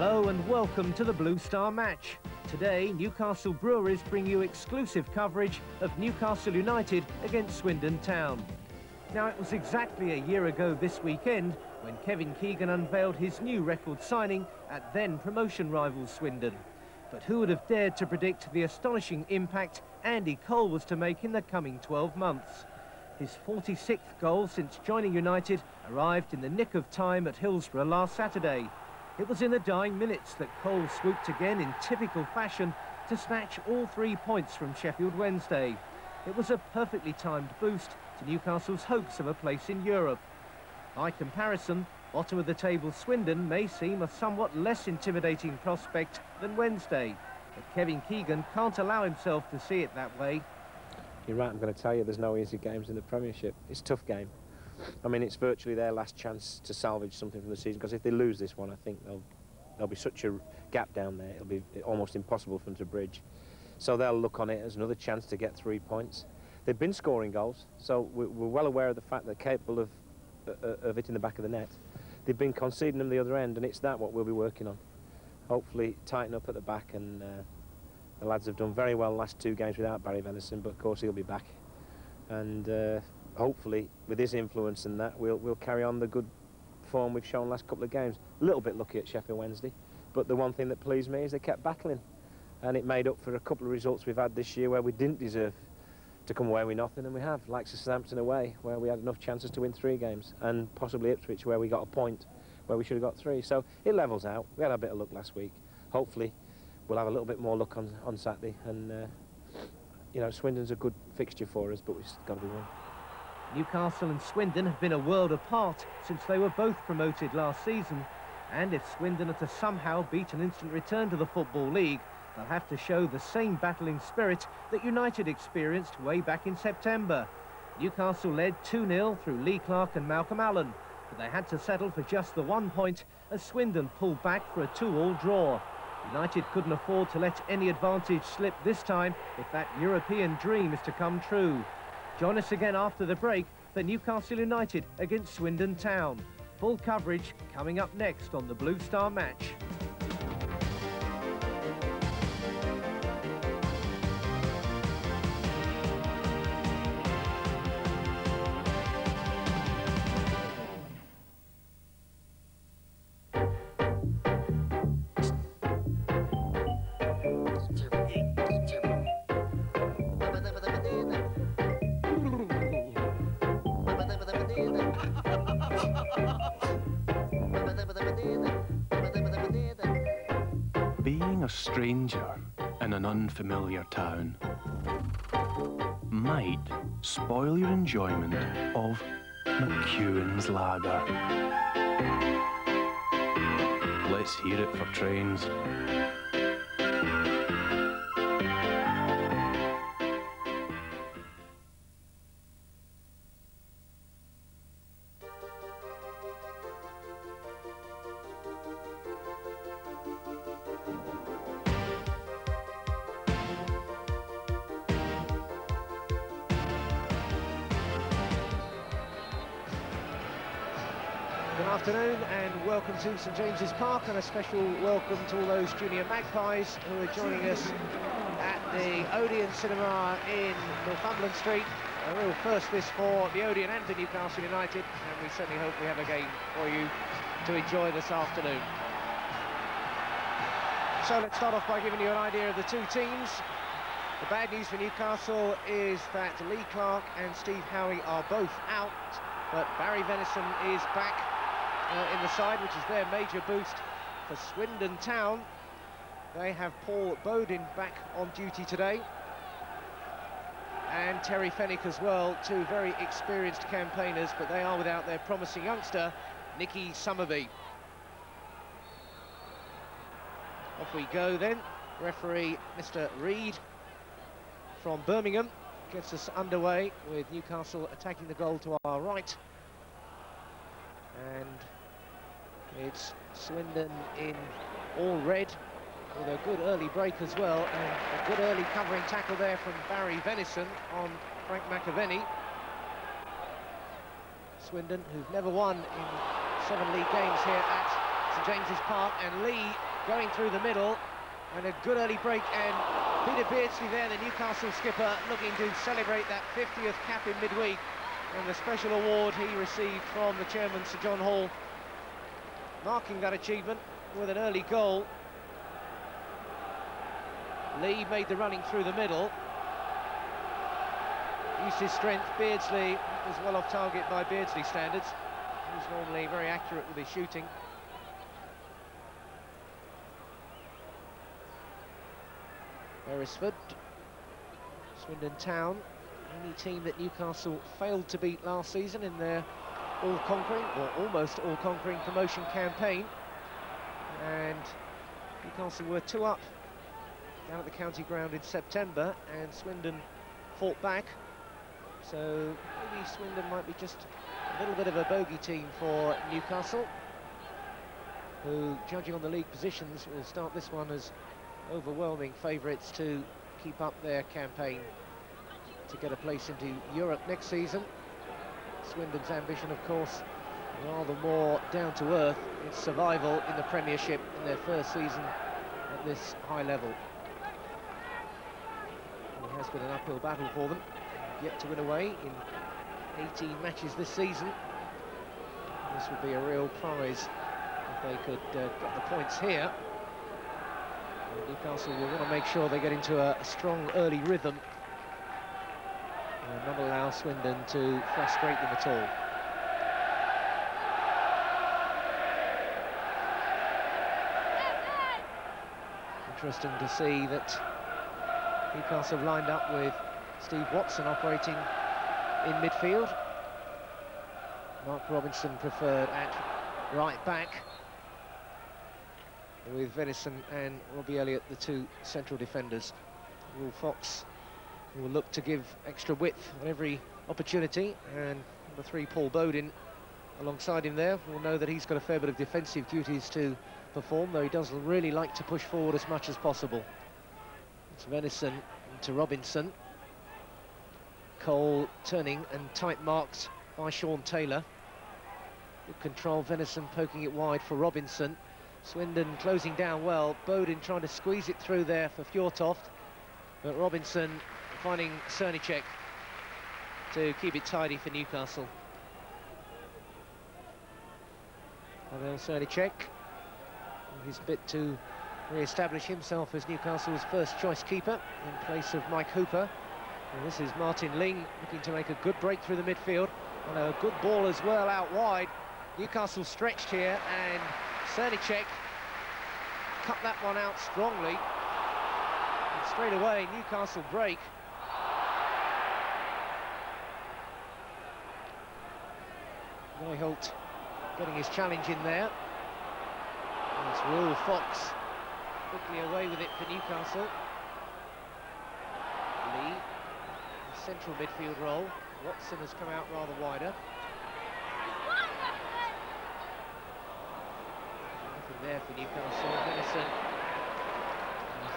Hello and welcome to the Blue Star match. Today, Newcastle Breweries bring you exclusive coverage of Newcastle United against Swindon Town. Now, it was exactly a year ago this weekend when Kevin Keegan unveiled his new record signing at then promotion rival Swindon. But who would have dared to predict the astonishing impact Andy Cole was to make in the coming 12 months? His 46th goal since joining United arrived in the nick of time at Hillsborough last Saturday. It was in the dying minutes that Cole swooped again in typical fashion to snatch all 3 points from Sheffield Wednesday. It was a perfectly timed boost to Newcastle's hopes of a place in Europe. By comparison, bottom of the table Swindon may seem a somewhat less intimidating prospect than Wednesday, but Kevin Keegan can't allow himself to see it that way. You're right, I'm going to tell you there's no easy games in the Premiership. It's a tough game. I mean, it's virtually their last chance to salvage something from the season, because if they lose this one, I think there'll be such a gap down there, it'll be almost impossible for them to bridge. So they'll look on it as another chance to get 3 points. They've been scoring goals, so we're well aware of the fact they're capable of hitting the back of the net. They've been conceding them the other end, and it's that what we'll be working on. Hopefully tighten up at the back, and the lads have done very well the last 2 games without Barry Venison, but of course he'll be back. And hopefully, with his influence and that, we'll carry on the good form we've shown last couple of games. A little bit lucky at Sheffield Wednesday, but the one thing that pleased me is they kept battling, and it made up for a couple of results we've had this year where we didn't deserve to come away with nothing, and we have, like Southampton away, where we had enough chances to win 3 games, and possibly Ipswich, where we got a point where we should have got 3. So it levels out. We had a bit of luck last week. Hopefully, we'll have a little bit more luck on Saturday, and you know, Swindon's a good fixture for us, but we've got to be won. Newcastle and Swindon have been a world apart since they were both promoted last season, and if Swindon are to somehow beat an instant return to the Football League, they'll have to show the same battling spirit that United experienced way back in September. Newcastle led 2-0 through Lee Clark and Malcolm Allen, but they had to settle for just the 1 point as Swindon pulled back for a 2-all draw. United couldn't afford to let any advantage slip this time if that European dream is to come true. Join us again after the break for Newcastle United against Swindon Town. Full coverage coming up next on the Blue Star match. Being a stranger in an unfamiliar town might spoil your enjoyment of McEwen's Lager. Let's hear it for trains. Good afternoon and welcome to St James's Park, and a special welcome to all those junior magpies who are joining us at the Odeon Cinema in Northumberland Street. A real first this for the Odeon and for Newcastle United, and we certainly hope we have a game for you to enjoy this afternoon. So let's start off by giving you an idea of the 2 teams. The bad news for Newcastle is that Lee Clark and Steve Howie are both out, but Barry Venison is back in the side, which is their major boost. For Swindon Town, they have Paul Bodin back on duty today, and Terry Fennick as well, 2 very experienced campaigners, but they are without their promising youngster, Nicky Summerby. Off we go then. Referee Mr. Reed from Birmingham gets us underway with Newcastle attacking the goal to our right. And it's Swindon in all red with a good early break as well, and a good early covering tackle there from Barry Venison on Frank McAvenny. Swindon, who've never won in 7 league games here at St James's Park, and Lee going through the middle, and a good early break, and Peter Beardsley there, the Newcastle skipper, looking to celebrate that 50th cap in midweek, and the special award he received from the chairman, Sir John Hall, marking that achievement with an early goal. Lee made the running through the middle, used his strength. Beardsley was well off target by Beardsley standards. He's normally very accurate with his shooting. Beresford, Swindon Town, only team that Newcastle failed to beat last season in their all-conquering, or almost all-conquering promotion campaign. And Newcastle were 2 up down at the county ground in September, and Swindon fought back. So maybe Swindon might be just a little bit of a bogey team for Newcastle, who, judging on the league positions, will start this one as overwhelming favourites to keep up their campaign to get a place into Europe next season. Swindon's ambition, of course, rather more down to earth. It's survival in the Premiership in their first season at this high level. It has been an uphill battle for them, yet to win away in 18 matches this season. This would be a real prize if they could get the points here. And Newcastle will want to make sure they get into a strong early rhythm and not allow Swindon to frustrate them at all. Interesting to see that Newcastle have lined up with Steve Watson operating in midfield. Mark Robinson preferred at right back, with Venison and Robbie Elliott the 2 central defenders. Will Fox will look to give extra width on every opportunity, and number 3 Paul Bodin alongside him there will know that he's got a fair bit of defensive duties to perform, though he doesn't really like to push forward as much as possible. It's Venison to Robinson. Cole turning and tight marked by Sean Taylor. Good control, Venison poking it wide for Robinson. Swindon closing down well, Bodin trying to squeeze it through there for Fjortoft, but Robinson finding Cernicek to keep it tidy for Newcastle. Pavel Cernicek, his bit to re-establish himself as Newcastle's first choice keeper in place of Mike Hooper. And this is Martin Ling looking to make a good break through the midfield, and a good ball as well out wide. Newcastle stretched here, and Cernicek cut that one out strongly. And straight away, Newcastle break. Neuholt getting his challenge in there. And it's Will Fox quickly away with it for Newcastle. Lee, central midfield role. Watson has come out rather wider. Nothing there for Newcastle. Venison,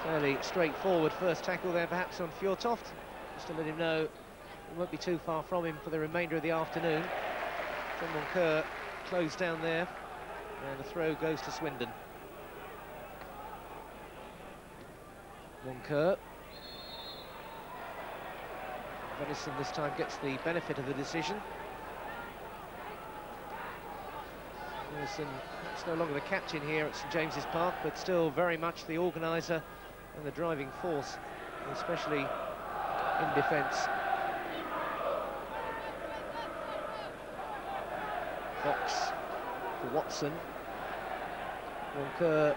fairly straightforward first tackle there perhaps on Fjortoft, just to let him know it won't be too far from him for the remainder of the afternoon. Moncur closed down there, and the throw goes to Swindon. Moncur. Venison this time gets the benefit of the decision. Venison is no longer the captain here at St James's Park, but still very much the organiser and the driving force, especially in defence. Fox for Watson. Moncur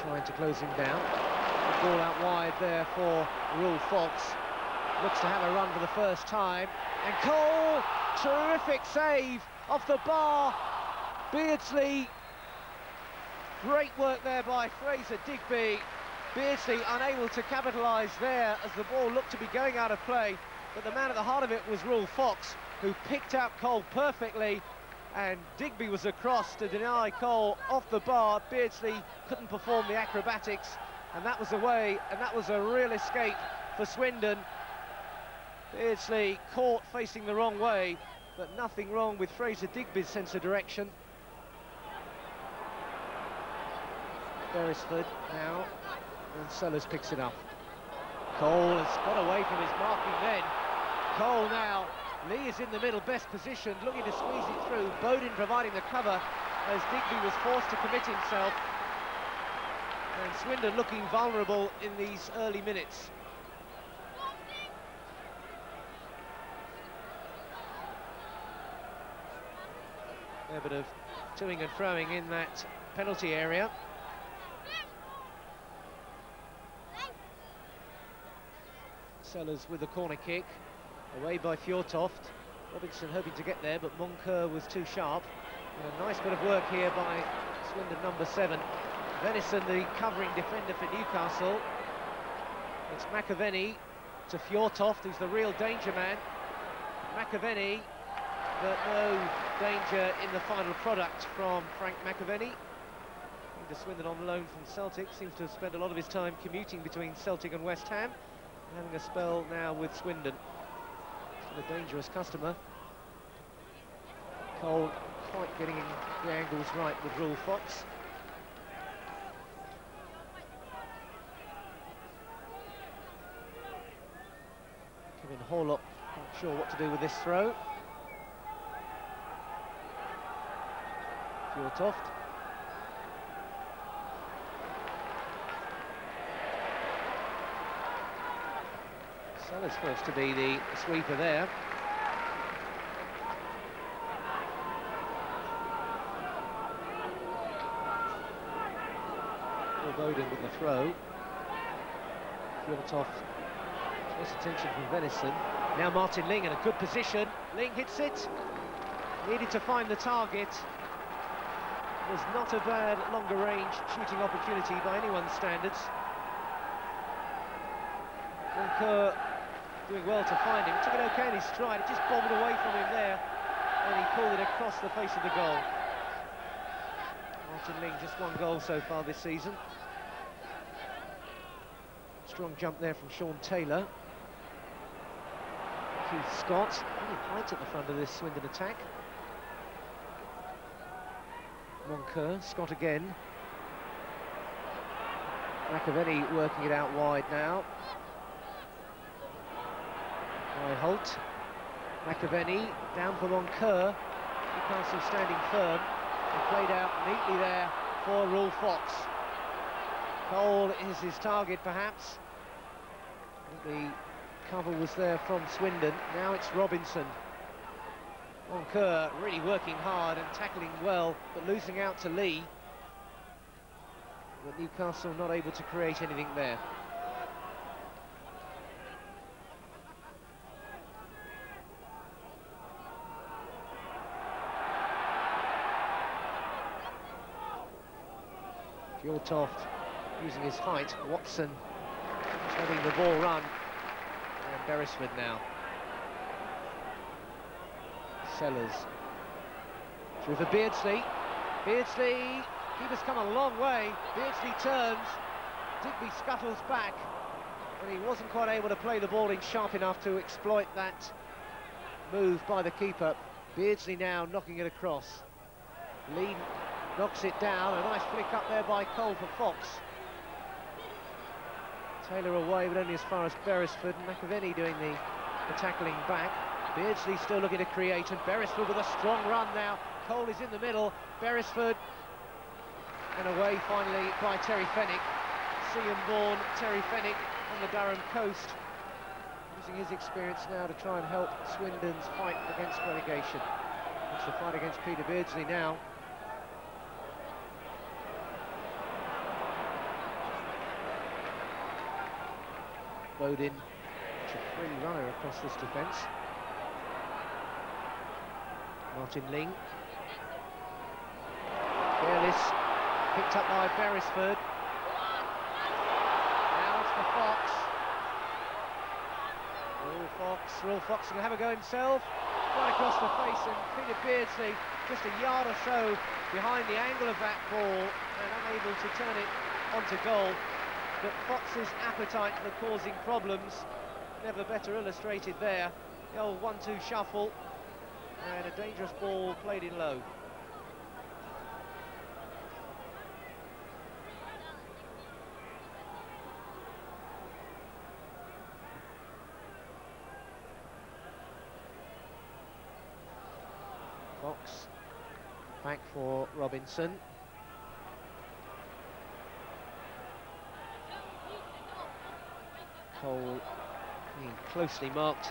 trying to close him down. The ball out wide there for Will Fox. Looks to have a run for the first time. And Cole, terrific save off the bar. Beardsley, great work there by Fraser Digby. Beardsley unable to capitalise there as the ball looked to be going out of play. But the man at the heart of it was Will Fox, who picked out Cole perfectly. And Digby was across to deny Cole off the bar. Beardsley couldn't perform the acrobatics, and that was away, and that was a real escape for Swindon. Beardsley caught facing the wrong way, but nothing wrong with Fraser Digby's sense of direction. Beresford now, and Sellers picks it up. Cole has got away from his marking then. Cole now, Lee is in the middle, best positioned, looking to squeeze it through. Bowden providing the cover as Digby was forced to commit himself. And Swindon looking vulnerable in these early minutes. A bit of toing and froing in that penalty area. Sellers with the corner kick, away by Fjortoft. Robinson hoping to get there, but Moncur was too sharp. And a nice bit of work here by Swindon number 7. Venison, the covering defender for Newcastle. It's McAvenny to Fjortoft, who's the real danger man. McAvenny, but no danger in the final product from Frank McAvenny. To Swindon on loan from Celtic, seems to have spent a lot of his time commuting between Celtic and West Ham. Having a spell now with Swindon. Still a dangerous customer. Cole quite getting the angles right with Rule Fox. Kevin Horlock not sure what to do with this throw. Fjortoft. Sellers forced to be the sweeper there. Bowden with the throw. Fjortoft, nice attention from Venison. Now Martin Ling in a good position. Ling hits it. Needed to find the target. Was not a bad longer range shooting opportunity by anyone's standards. Moncur doing well to find him. Took it okay in his stride. It just bobbed away from him there, and he pulled it across the face of the goal. Martin Ling, just one goal so far this season. Strong jump there from Sean Taylor. Keith Scott, really height at the front of this Swindon attack. Moncur, Scott again. McAvenny working it out wide now. By Holt. McAvenny down for Moncur. Newcastle standing firm. And played out neatly there for Rule Fox. Cole is his target perhaps. The cover was there from Swindon. Now it's Robinson. Moncur really working hard and tackling well, but losing out to Lee. But Newcastle not able to create anything there. Fjortoft using his height. Watson letting the ball run. And Beresford now. Sellers. Through for Beardsley. Beardsley, keeper's come a long way. Beardsley turns. Digby scuttles back. But he wasn't quite able to play the ball in sharp enough to exploit that move by the keeper. Beardsley now knocking it across. Lee knocks it down. A nice flick up there by Cole for Fox. Taylor away, but only as far as Beresford. McAvenny doing the tackling back. Beardsley still looking to create, and Beresford with a strong run now. Cole is in the middle. Beresford, and away finally by Terry Fenwick. Sealand-born Terry Fenwick on the Durham coast, using his experience now to try and help Swindon's fight against relegation. It's the fight against Peter Beardsley now. Bowden, a free runner across this defence. Martin Ling. Careless, picked up by Beresford. Now it's for Fox. Rule Fox can have a go himself. Right across the face, and Peter Beardsley just a yard or so behind the angle of that ball and unable to turn it onto goal. But Fox's appetite for causing problems never better illustrated there. The old 1-2 shuffle and a dangerous ball played in low. Back for Robinson. Cole being closely marked,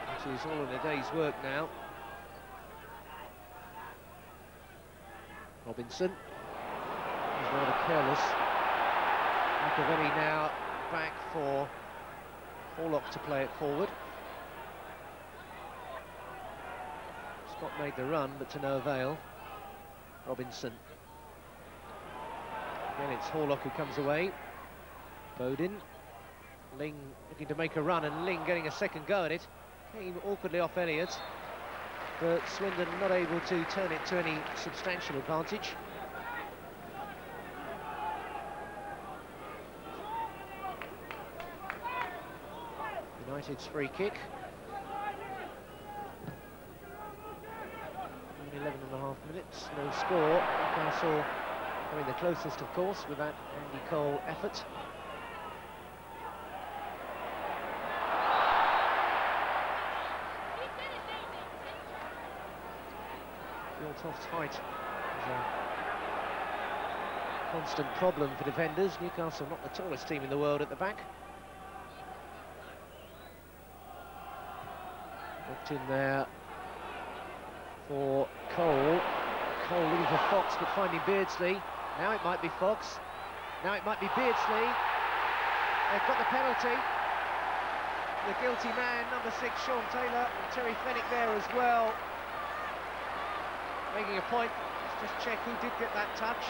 which is all in a day's work now. Robinson is rather careless. Machiavelli now back for Horlock to play it forward. Scott made the run, but to no avail. Robinson. Again, it's Horlock who comes away. Bodin. Ling looking to make a run, and Ling getting a second go at it. Came awkwardly off Elliott, but Swindon not able to turn it to any substantial advantage. United's free kick. 11.5 minutes, no score. Newcastle coming the closest, of course, with that Andy Cole effort. Built-off tight is a constant problem for defenders. Newcastle not the tallest team in the world at the back. Looked in there for Cole. Cole looking for Fox, but finding Beardsley. Now it might be Fox. Now it might be Beardsley. They've got the penalty. The guilty man, number 6, Sean Taylor. Terry Fenwick there as well. Making a point. Let's just check who did get that touch.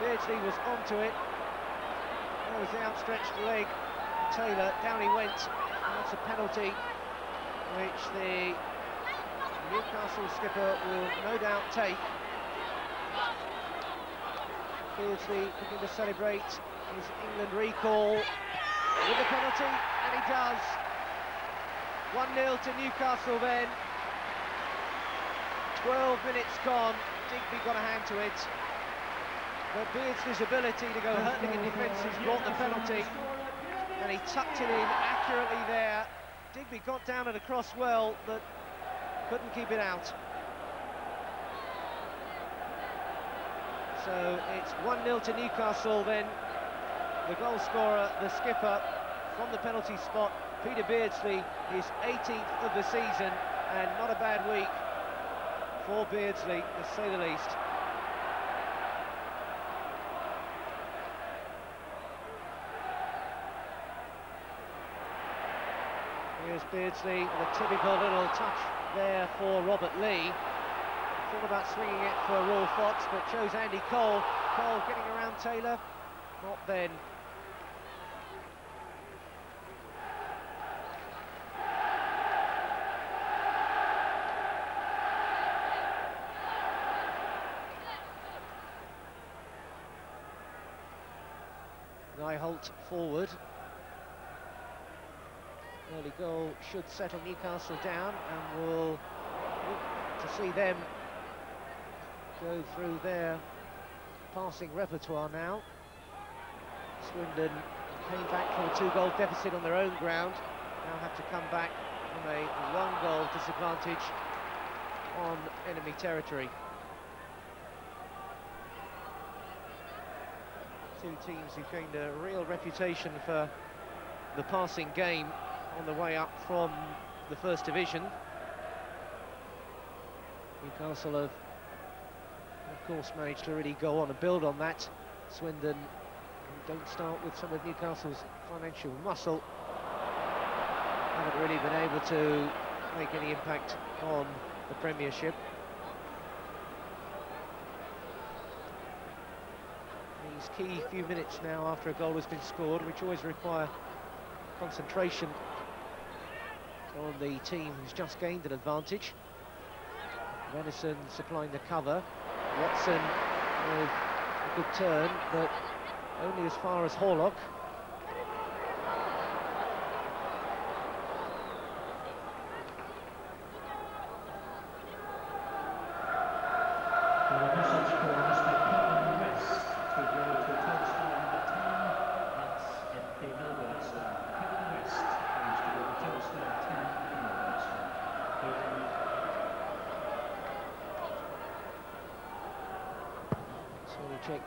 Beardsley was onto it. That was the outstretched leg. Taylor, down he went. And that's a penalty which the Newcastle skipper will no doubt take. Beardsley looking to celebrate his England recall with the penalty, and he does. 1-0 to Newcastle then. 12 minutes gone, Digby got a hand to it. But Beardsley's ability to go hurtling in defence has brought the penalty, and he tucked it in accurately there. Digby got down and across well, but couldn't keep it out. So it's 1-0 to Newcastle then. The goal scorer, the skipper, from the penalty spot, Peter Beardsley, his 18th of the season, and not a bad week for Beardsley, to say the least. Here's Beardsley with a typical little touch there for Robert Lee. Thought about swinging it for Raw Fox, but chose Andy Cole. Cole getting around Taylor, not then. Holt forward. Early goal should settle Newcastle down, and we'll look to see them go through their passing repertoire now. Swindon came back from a 2-goal deficit on their own ground, now have to come back from a 1-goal disadvantage on enemy territory. Two teams who've gained a real reputation for the passing game on the way up from the First Division. Newcastle have, of course, managed to really go on and build on that. Swindon don't start with some of Newcastle's financial muscle. Haven't really been able to make any impact on the Premiership. Key few minutes now after a goal has been scored, which always require concentration on the team who's just gained an advantage. Venison supplying the cover. Watson with a good turn, but only as far as Horlock. Stanicic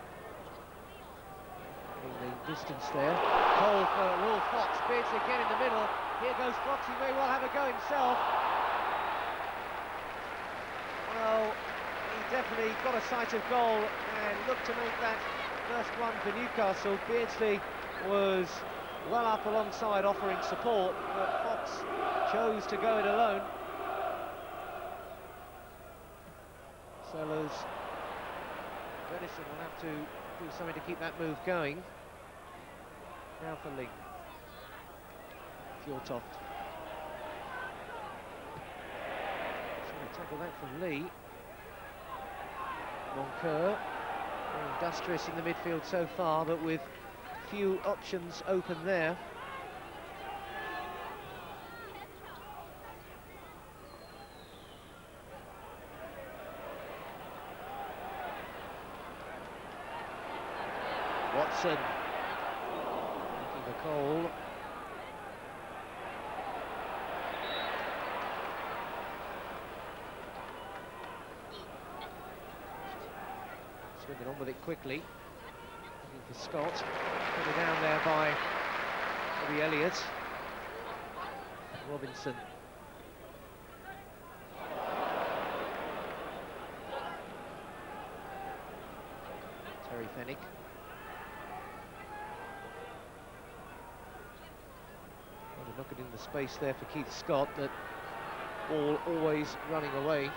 in the distance there. Cole for Will Fox. Beardsley again in the middle. Here goes Fox. He may well have a go himself. Well, he definitely got a sight of goal and looked to make that first one for Newcastle. Beardsley was well up alongside offering support, but Fox chose to go it alone. Sellers, Venison will have to do something to keep that move going. Now for Lee. Fjortoft. Trying to tackle that from Lee. Moncur, very industrious in the midfield so far, but with few options open there. Watson looking for Cole. Swinging on with it quickly. Looking for Scott. Put down there by Bobby Elliott. Robinson. Terry Fennick. Trying to knock it in the space there for Keith Scott, but ball always running away.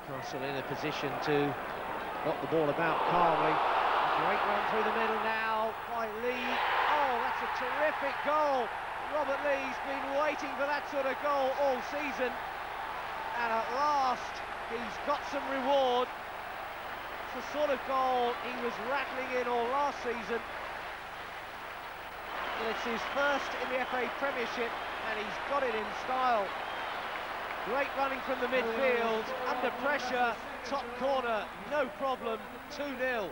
Newcastle in a position to knock the ball about calmly. A great run through the middle now by Lee. Oh, that's a terrific goal. Robert Lee's been waiting for that sort of goal all season, and at last he's got some reward. It's the sort of goal he was rattling in all last season. And it's his first in the FA Premiership, and he's got it in style. Great running from the midfield, under pressure, top corner, no problem, 2-0.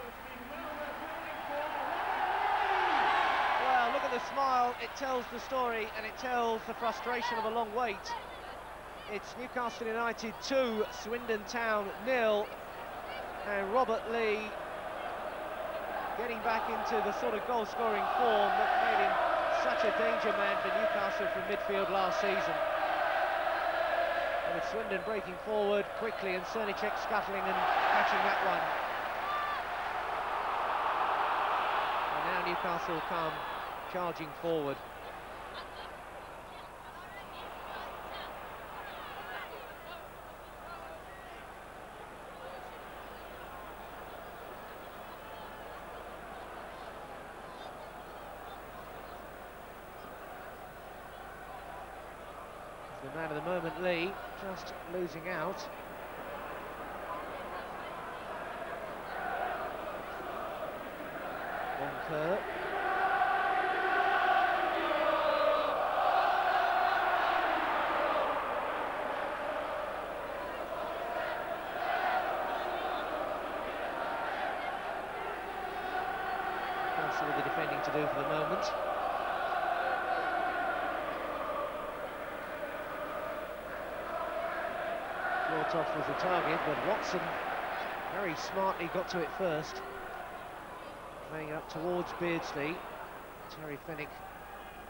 Well, look at the smile, it tells the story, and it tells the frustration of a long wait. It's Newcastle United 2, Swindon Town 0, and Robert Lee getting back into the sort of goal-scoring form that made him such a danger man for Newcastle from midfield last season. With Swindon breaking forward quickly and Stanicic scuttling and catching that one. And now Newcastle come charging forward. The man of the moment, Lee, just losing out. Moncur. Also with the defending to do for the moment. Fjortoft was the target, but Watson very smartly got to it first. Playing up towards Beardsley. Terry Fennick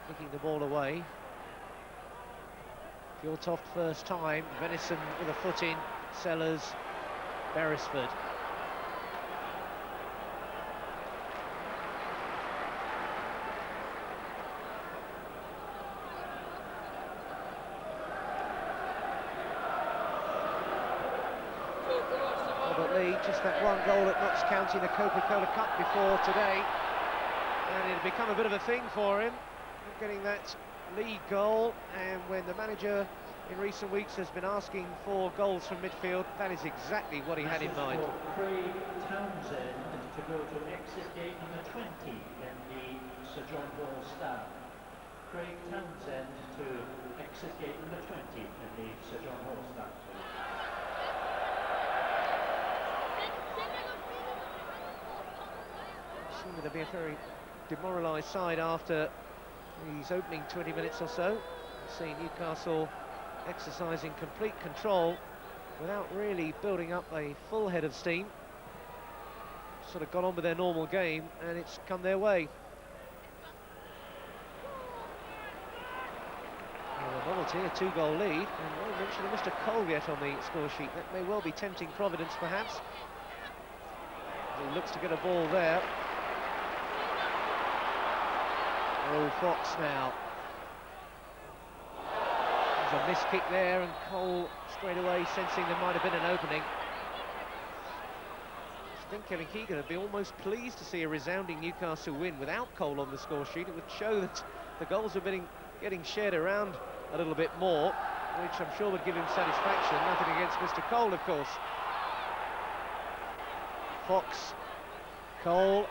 kicking the ball away. Fjortoft first time. Venison with a foot in. Sellers, Beresford. Just that one goal at Notts County in the Coca-Cola Cup before today, and it'll become a bit of a thing for him, getting that league goal. And when the manager in recent weeks has been asking for goals from midfield, that is exactly what he had in mind. Craig Townsend to go to exit gate number 20 in the Sir John Hall stand. Craig Townsend to exit gate number 20 in the Sir John Hall stand. There'll be a very demoralised side after these opening 20 minutes or so. See Newcastle exercising complete control without really building up a full head of steam. Sort of got on with their normal game, and it's come their way. Well, a novelty, a 2-goal lead, and no mention of Mr. Cole yet on the score sheet. That may well be tempting Providence, perhaps. He looks to get a ball there. Oh, Fox now. There's a missed kick there, and Cole straight away sensing there might have been an opening. I think Kevin Keegan would be almost pleased to see a resounding Newcastle win without Cole on the score sheet. It would show that the goals are getting shared around a little bit more, which I'm sure would give him satisfaction. Nothing against Mr. Cole, of course. Fox, Cole.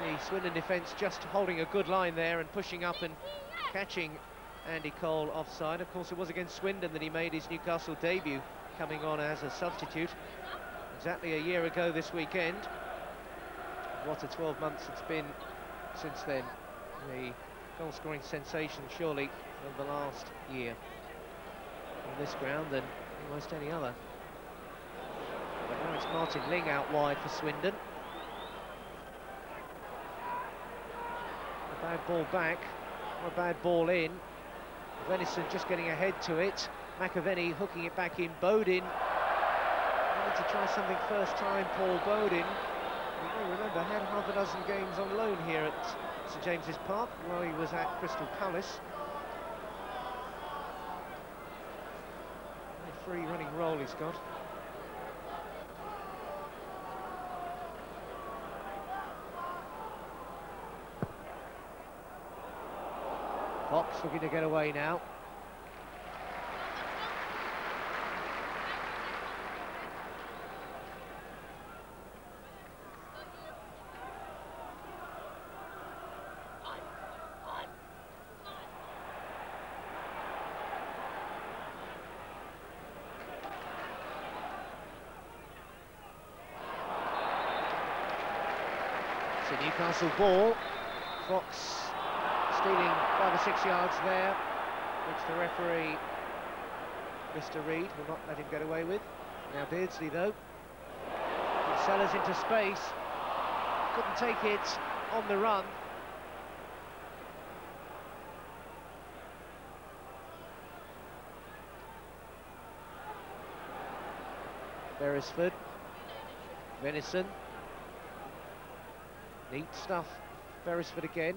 The Swindon defence just holding a good line there and pushing up and catching Andy Cole offside. Of course, it was against Swindon that he made his Newcastle debut, coming on as a substitute exactly a year ago this weekend. What a 12 months it's been since then. The goal-scoring sensation, surely, of the last year on this ground than almost any other. But now it's Martin Ling out wide for Swindon. A bad ball back, or a bad ball in. Venison just getting ahead to it. McAvenny hooking it back in. Bodin wanted to try something first time. Paul Bodin, you may remember, had half a dozen games on loan here at St James's Park while he was at Crystal Palace. A free running role he's got. Fox looking to get away now. It's a Newcastle ball. Fox stealing 5 or 6 yards there, which the referee, Mr. Reid, will not let him get away with. Now Beardsley, though. Sellers into space. Couldn't take it on the run. Beresford. Venison. Neat stuff. Beresford again.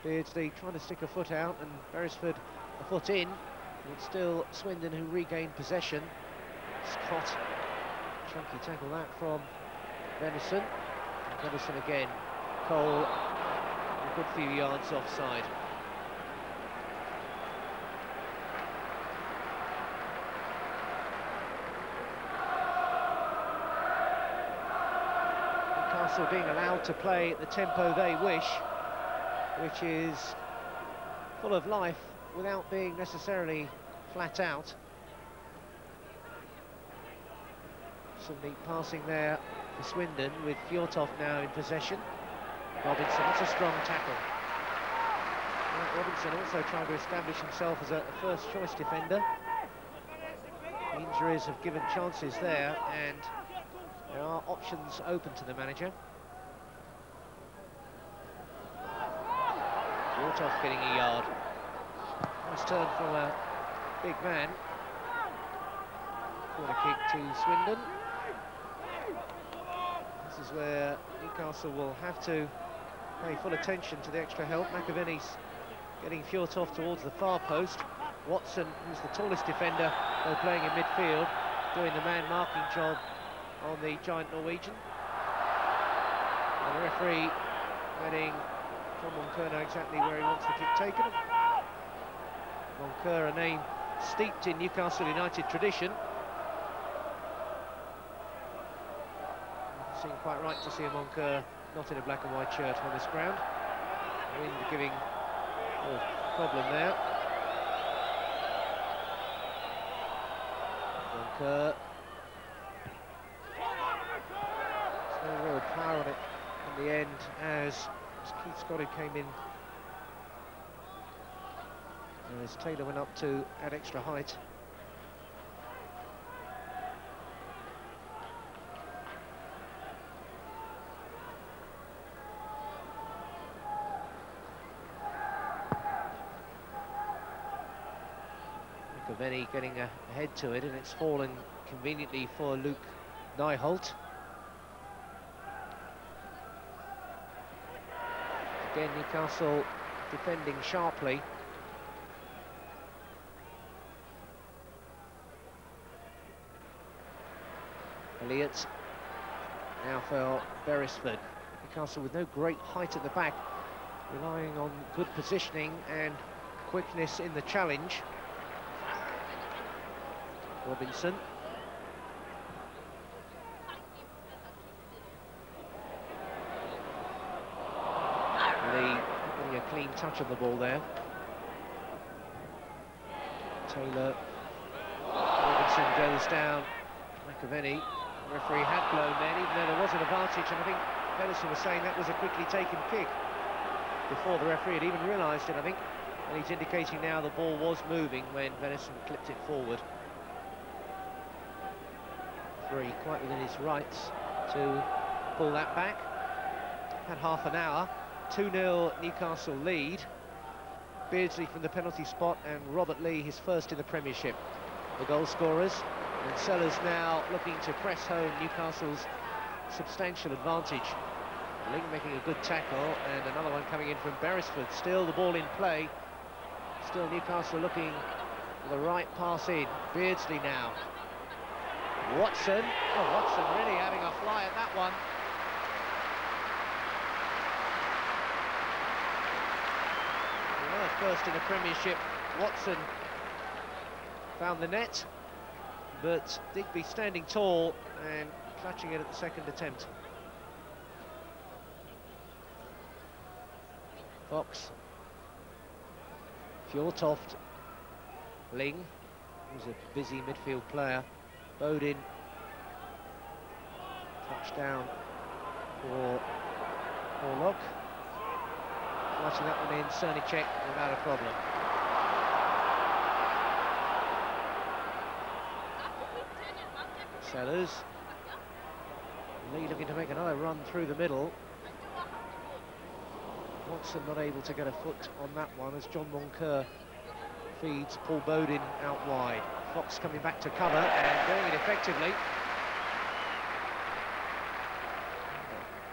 Beardsley trying to stick a foot out, and Beresford a foot in. It's still Swindon who regained possession. Scott, chunky tackle that from Venison. And Venison again. Cole, a good few yards offside. Newcastle being allowed to play at the tempo they wish, which is full of life without being necessarily flat out. Some neat passing there for Swindon, with Fjortoft now in possession. Robinson, that's a strong tackle. Robinson also trying to establish himself as a first-choice defender. Injuries have given chances there, and there are options open to the manager. Fjortoft getting a yard. Nice turn from a big man. Corner kick to Swindon. This is where Newcastle will have to pay full attention to the extra help. McAvenny's getting Fjortoft towards the far post. Watson, who's the tallest defender, though playing in midfield, doing the man-marking job on the giant Norwegian. And the referee letting Tom Moncur know exactly where he wants the kick taken. Moncur, a name steeped in Newcastle United tradition. It seemed quite right to see a Moncur not in a black and white shirt on this ground. Wind giving a problem there. Moncur. There's no real power on it in the end, as It's Keith Scott who came in. And as Taylor went up to add extra height. Benny getting ahead to it, and it's fallen conveniently for Luke Nyholt. Again, Newcastle defending sharply. Elliott now for Beresford. Newcastle with no great height at the back, relying on good positioning and quickness in the challenge. Robinson. Lee getting a clean touch of the ball there. Taylor. Robinson goes down. McAvenny. The referee had blown then, even though there was an advantage, and I think Pedersen was saying that was a quickly taken kick before the referee had even realised it, I think. And he's indicating now the ball was moving when Venison clipped it forward. Free, quite within his rights to pull that back. Had half an hour. 2-0 Newcastle lead. Beardsley from the penalty spot and Robert Lee his first in the Premiership. The goal scorers. And Sellers now looking to press home Newcastle's substantial advantage. Ling making a good tackle, and another one coming in from Beresford. Still the ball in play. Still Newcastle looking for the right pass in. Beardsley now. Watson. Oh, Watson really having a fly at that one. Well, first in the Premiership, Watson found the net, but Digby standing tall and clutching it at the second attempt. Fox. Fjortoft. Ling, who's a busy midfield player. Bodin. Touchdown for Orlok. Flushing that one in, Cernicek without a problem. Sellers. Lee looking to make another run through the middle. Watson not able to get a foot on that one as John Moncur feeds Paul Bodin out wide. Fox coming back to cover and doing it effectively.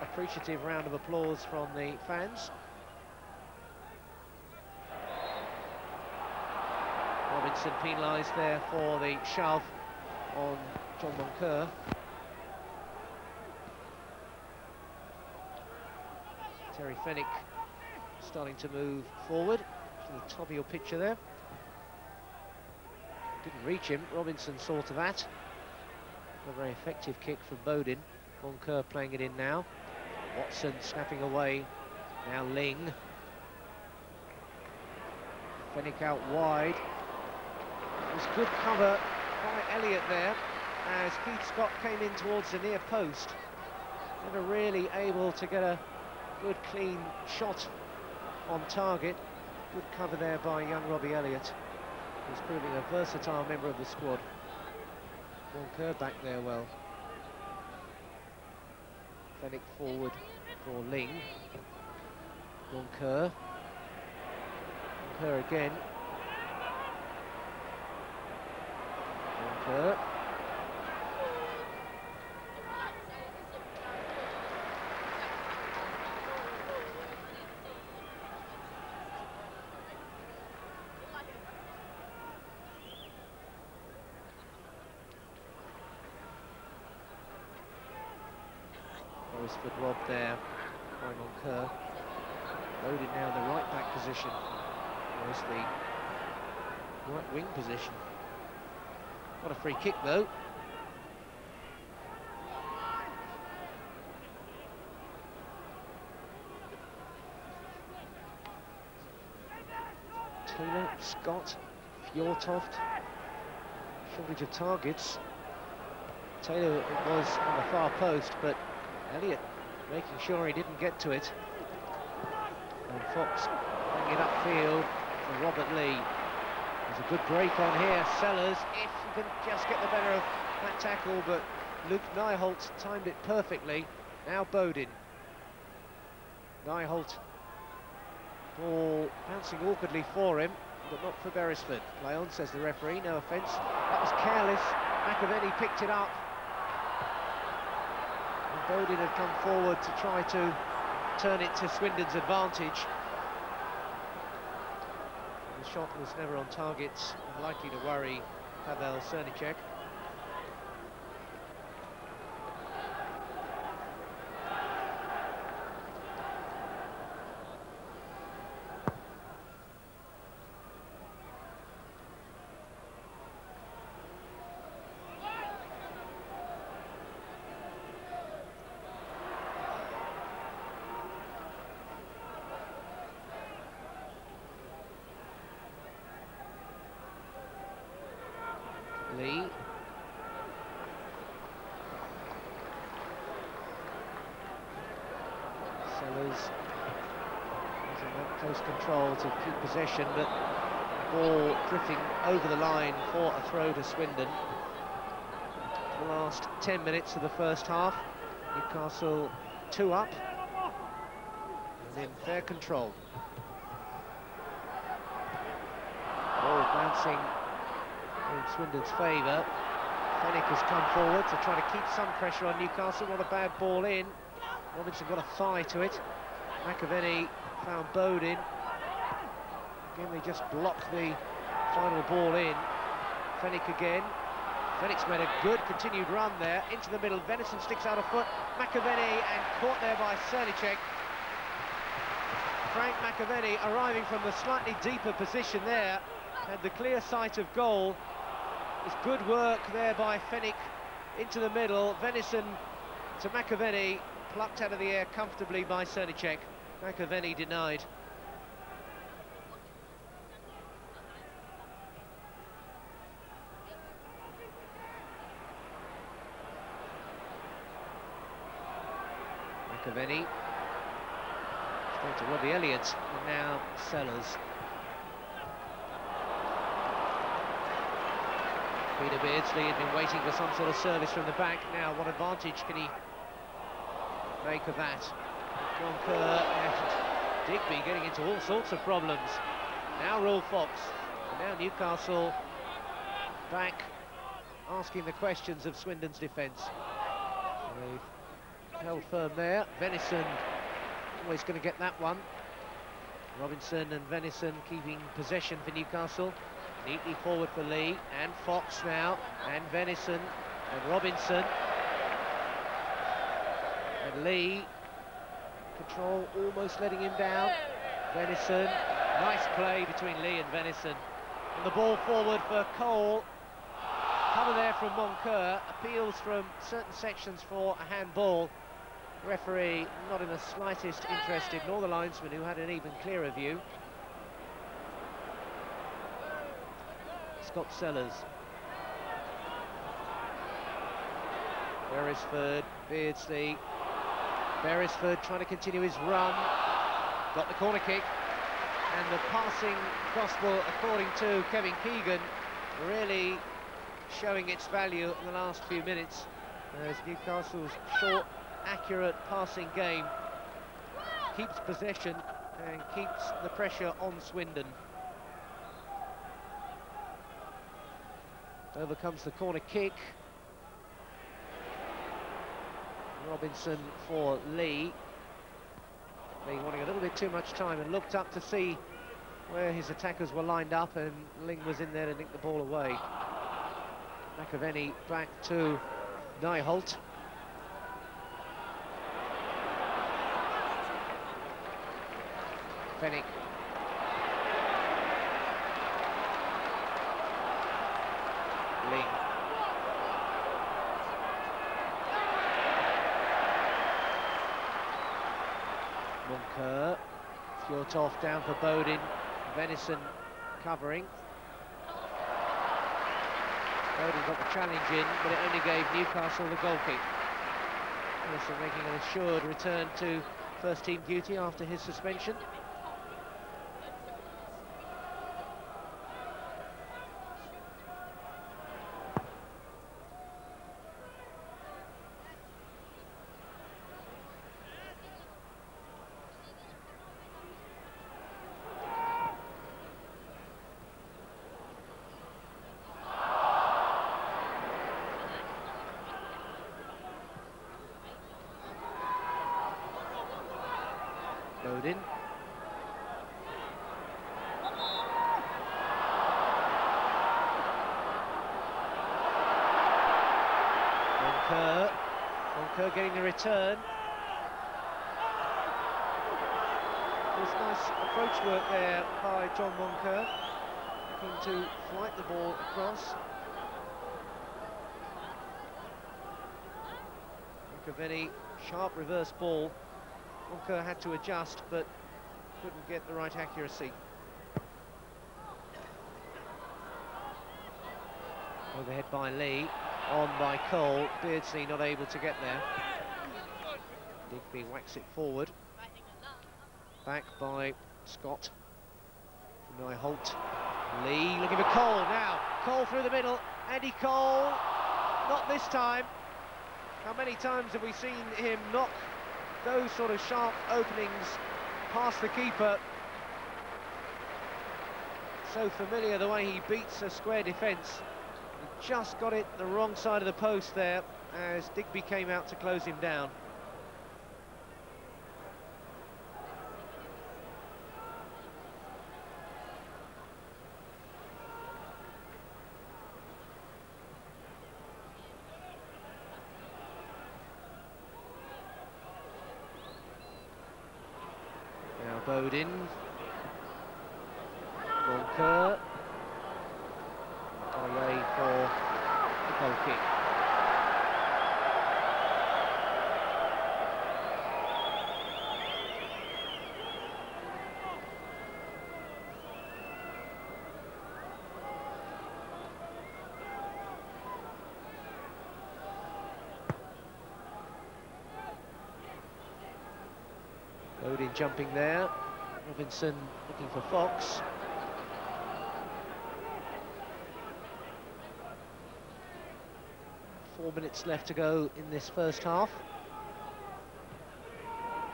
Appreciative round of applause from the fans. Robinson penalised there for the shove on John Moncur. Terry Fenwick starting to move forward to the top of your picture there. Didn't reach him. Robinson saw to that. A very effective kick from Bodin. Moncur playing it in now. Watson snapping away. Now Ling. Fenwick out wide. It was good cover by Elliott there as Keith Scott came in towards the near post. Never really able to get a good clean shot on target. Good cover there by young Robbie Elliott, who's proving a versatile member of the squad. Moncur back there well. Fenwick forward for Ling. Moncur. Moncur again. Moncur. Beresford robbed there by Moncur. Loaded now in the right back position. Where's the right wing position? What a free kick though. Taylor, Scott, Fjortoft. Shortage of targets. Taylor was on the far post, but Elliott making sure he didn't get to it. Fox bringing it upfield for Robert Lee. There's a good break on here. Sellers, if he can just get the better of that tackle, but Luke Nyholt timed it perfectly. Now Bodin. Nyholt, ball bouncing awkwardly for him, but not for Beresford. Play on, says the referee, no offence. That was careless. McAvenny picked it up. And Bodin had come forward to try to turn it to Swindon's advantage. The shot was never on target, unlikely to worry Pavel Cernicek. Lee. Sellers using that close control to keep possession, but ball drifting over the line for a throw to Swindon. The last 10 minutes of the first half, Newcastle 2 up and in fair control. Ball bouncing in Swindon's favour. Fennick has come forward to try to keep some pressure on Newcastle. Not a bad ball in. Robinson got a thigh to it. McAvenny found Bodin. Again, they just blocked the final ball in. Fennick again. Fennick's made a good continued run there. Into the middle. Venison sticks out a foot. McAvenny, and caught there by Cernicek. Frank McAvenny arriving from the slightly deeper position there. Had the clear sight of goal. It's good work there by Fennick into the middle. Venison to McAvenny, plucked out of the air comfortably by Cernicek. McAvenny denied. McAvenny straight to Robbie Elliott, and now Sellers. Peter Beardsley had been waiting for some sort of service from the back. Now, what advantage can he make of that? John Kerr and Digby getting into all sorts of problems. Now Roel Fox, and now Newcastle back asking the questions of Swindon's defence. They've held firm there. Venison always going to get that one. Robinson and Venison keeping possession for Newcastle. Neatly forward for Lee, and Fox now, and Venison, and Robinson. And Lee, control almost letting him down. Venison, nice play between Lee and Venison. And the ball forward for Cole. Cover there from Moncur, appeals from certain sections for a handball. Referee not in the slightest interested, nor the linesman, who had an even clearer view. Scott Sellers. Beresford, Beardsley. Beresford trying to continue his run. Got the corner kick. And the passing gospel, according to Kevin Keegan, really showing its value in the last few minutes, as Newcastle's short, accurate passing game keeps possession and keeps the pressure on Swindon. Over comes the corner kick. Robinson for Lee. Lee wanting a little bit too much time, and looked up to see where his attackers were lined up, and Ling was in there to nick the ball away. McAvenny back to Nyholt. Fennick. Ling. Moncur. Fjortoff down for Bodin. Venison covering. Bodin got the challenge in, but it only gave Newcastle the goal kick. Venison making an assured return to first team duty after his suspension. Moncur getting the return. There's nice approach work there by John Moncur, looking to flight the ball across. Cavani, sharp reverse ball. Moncur had to adjust, but couldn't get the right accuracy. Overhead by Lee, on by Cole. Beardsley not able to get there. Digby whacks it forward. Back by Scott. Now Holt. Lee looking for Cole now. Cole through the middle. Andy Cole. Not this time. How many times have we seen him knock those sort of sharp openings past the keeper? So familiar the way he beats a square defence. He just got it the wrong side of the post there as Digby came out to close him down. Bowden, Moncur, away for the goal kick. Bowden jumping there. Robinson looking for Fox. Four minutes left to go in this first half.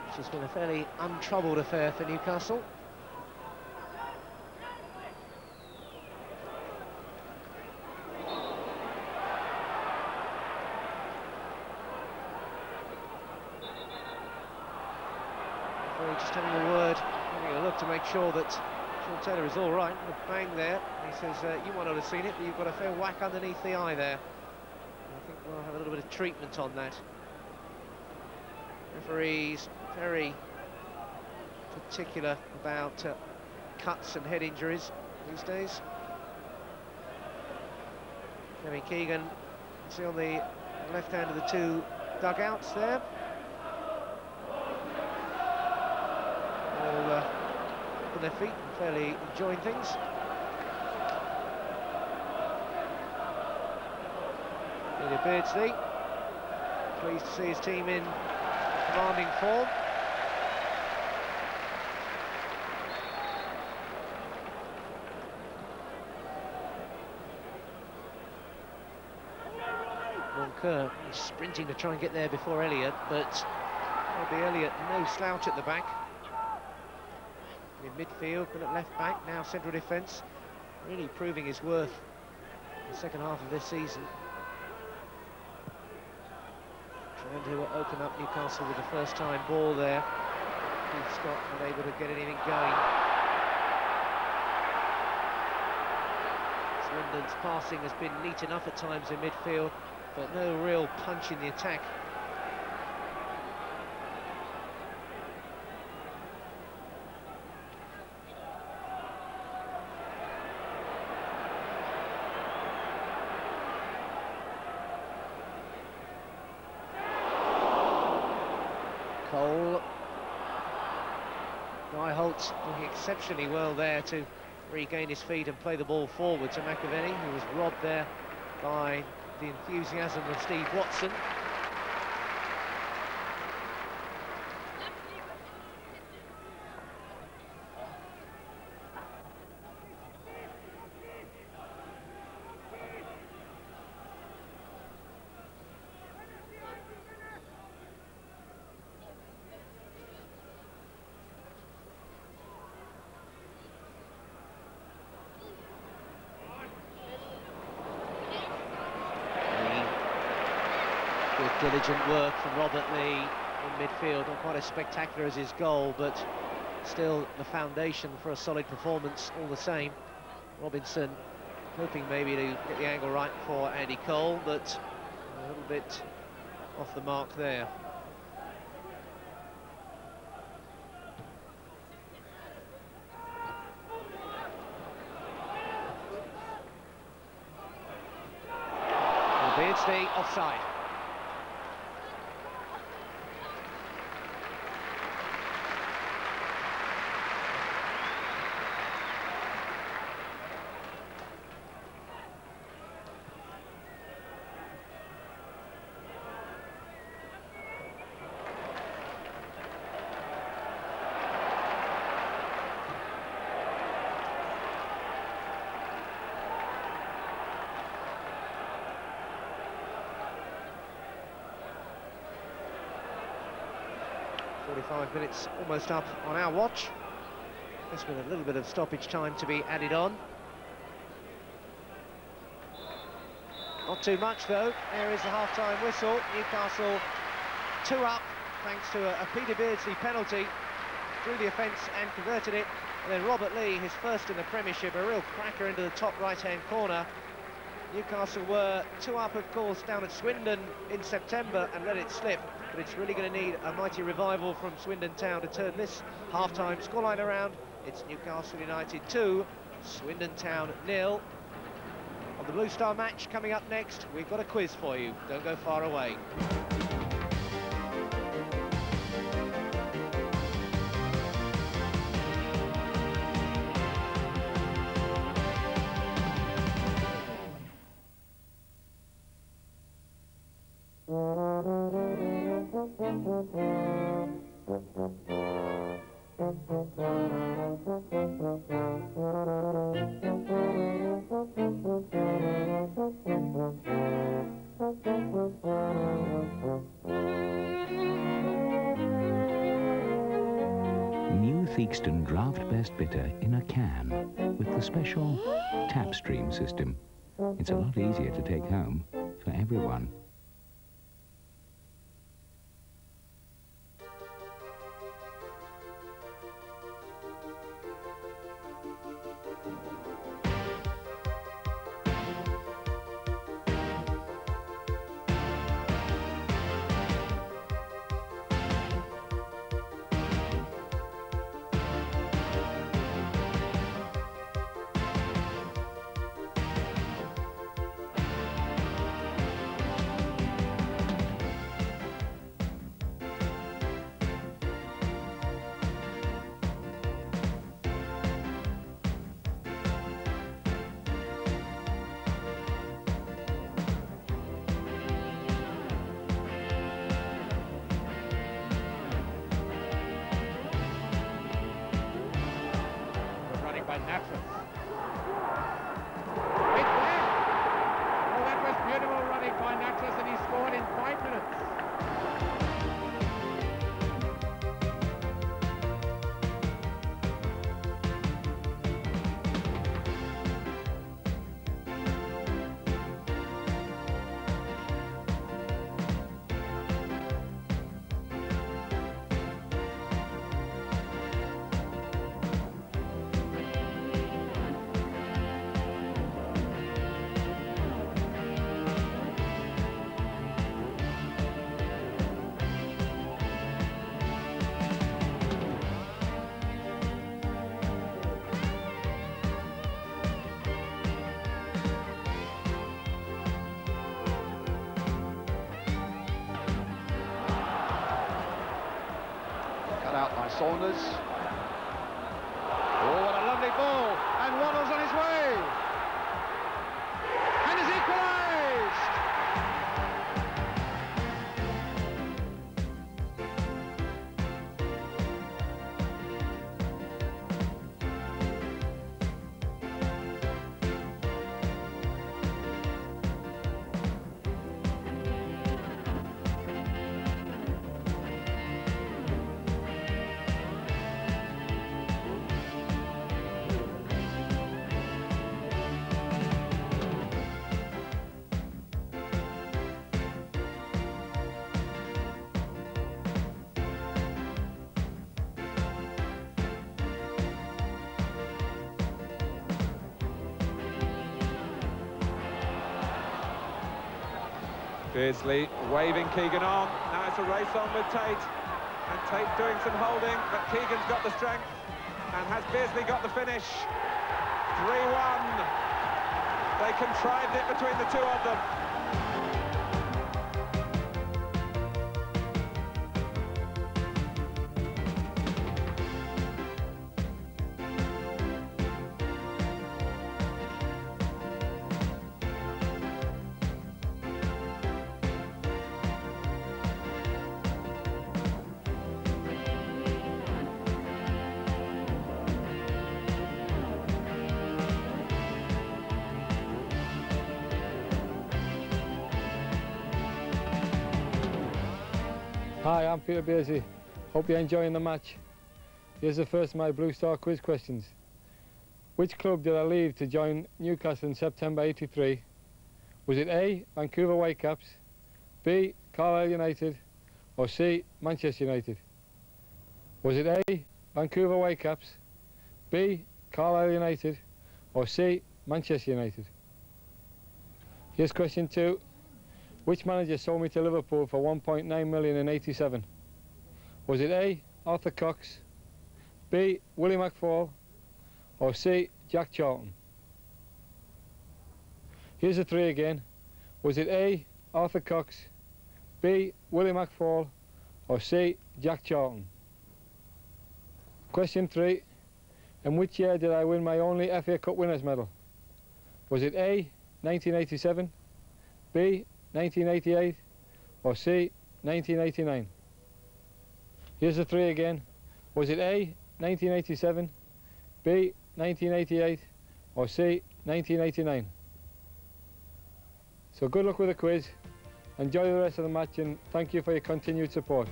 Which has been a fairly untroubled affair for Newcastle. Just having a word, having a look to make sure that Sean Taylor is all right. The bang there. He says, you might not have seen it, but you've got a fair whack underneath the eye there. I think we'll have a little bit of treatment on that. Referees very particular about cuts and head injuries these days. Kevin Keegan, see on the left hand of the two dugouts there. All on their feet and fairly enjoying things. Peter Beardsley, pleased to see his team in commanding form. Moncur is sprinting to try and get there before Elliott, but Robbie Elliott no slouch at the back. In midfield, but at left back, now central defence, really proving his worth in the second half of this season. Trying to open up Newcastle with the first time ball there. Keith Scott unable to get anything going. Swindon's passing has been neat enough at times in midfield, but no real punch in the attack. Cole. Holt doing exceptionally well there to regain his feet and play the ball forward to McAvenny, who was robbed there by the enthusiasm of Steve Watson. Diligent work from Robert Lee in midfield, not quite as spectacular as his goal, but still the foundation for a solid performance all the same. Robinson hoping maybe to get the angle right for Andy Cole, but a little bit off the mark there. Albeit the offside. Minutes almost up on our watch. Just with a little bit of stoppage time to be added on. Not too much though. There is the half-time whistle. Newcastle 2 up thanks to a Peter Beardsley penalty. Drew the offence and converted it. And then Robert Lee, his first in the Premiership, a real cracker into the top right-hand corner. Newcastle were 2 up, of course, down at Swindon in September and let it slip. But it's really going to need a mighty revival from Swindon Town to turn this half-time scoreline around. It's Newcastle United 2, Swindon Town 0. On the Blue Star match coming up next, we've got a quiz for you. Don't go far away. New Theakston Draft Best Bitter in a can with the special tap stream system. It's a lot easier to take home for everyone. Out by Saunders. Oh, what a lovely ball! And Waddle's on his way! And is equalised! Beardsley waving Keegan on. Now it's a race on with Tate. And Tate doing some holding, but Keegan's got the strength. And has Beardsley got the finish? 3-1. They contrived it between the two of them. Hi, I'm Peter Beardsley. Hope you're enjoying the match. Here's the first of my Blue Star quiz questions. Which club did I leave to join Newcastle in September '83? Was it A, Vancouver Whitecaps, B, Carlisle United, or C, Manchester United? Was it A, Vancouver Whitecaps, B, Carlisle United, or C, Manchester United? Here's question 2. Which manager sold me to Liverpool for £1.9 million in '87? Was it A, Arthur Cox, B, Willie McFall, or C, Jack Charlton? Here's the 3 again. Was it A, Arthur Cox, B, Willie McFall, or C, Jack Charlton? Question 3. In which year did I win my only FA Cup winners medal? Was it A, 1987, B, 1988, or C, 1989? Here's the 3 again. Was it A, 1987, B, 1988, or C, 1989? So good luck with the quiz, enjoy the rest of the match, and thank you for your continued support.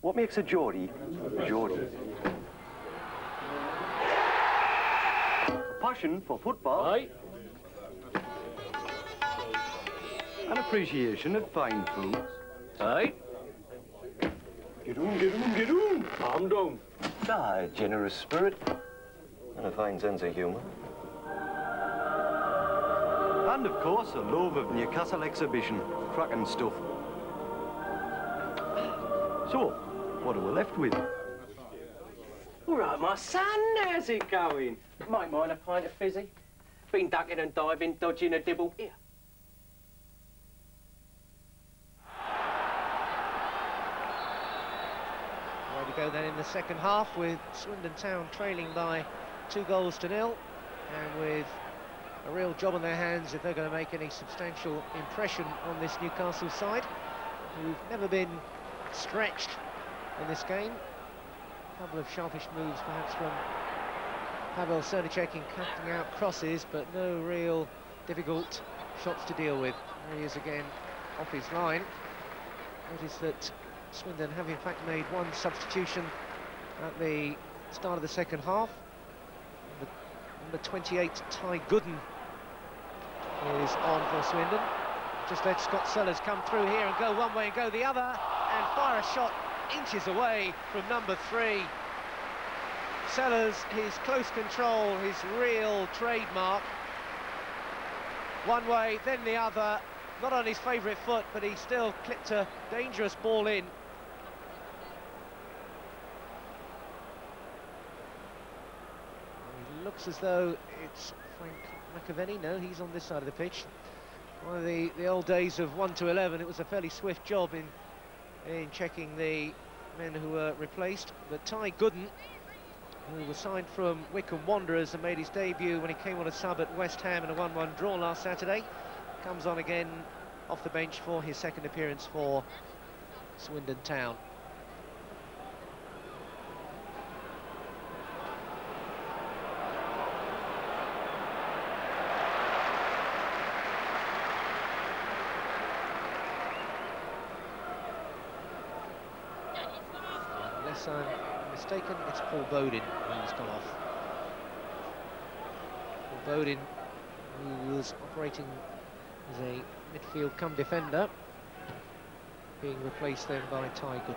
What makes a Geordie a Geordie? A passion for football. Aye. An appreciation of fine foods. Aye. Get on. Calm down. A generous spirit. And a fine sense of humour. And of course, a love of Newcastle exhibition. Cracking stuff. So, what are we left with? All right, my son, how's it going? Might mind a pint of fizzy? Been ducking and diving, dodging a dibble. Here. Way to go then in the second half, with Swindon Town trailing by 2-0, and with a real job on their hands if they're going to make any substantial impression on this Newcastle side, who've never been stretched in this game. A couple of sharpish moves perhaps from Pavel Cernicek in cutting out crosses, but no real difficult shots to deal with. There he is again off his line. Notice that Swindon have in fact made one substitution at the start of the second half. Number 28, Ty Gooden, is on for Swindon. Just let Scott Sellers come through here and go one way and go the other, and fire a shot inches away from number 3. Sellers, his close control, his real trademark. One way, then the other, not on his favourite foot, but he still clipped a dangerous ball in. It looks as though it's Frank McAvenny. No, he's on this side of the pitch. One of the old days of 1 to 11, it was a fairly swift job in checking the men who were replaced. But Ty Gooden, who was signed from Wycombe Wanderers and made his debut when he came on a sub at West Ham in a 1-1 draw last Saturday, comes on again off the bench for his second appearance for Swindon Town. Unless I'm mistaken, it's Paul Bowden who's gone off. Paul Bowden, who was operating as a midfield come defender. being replaced then by Ty Gooden.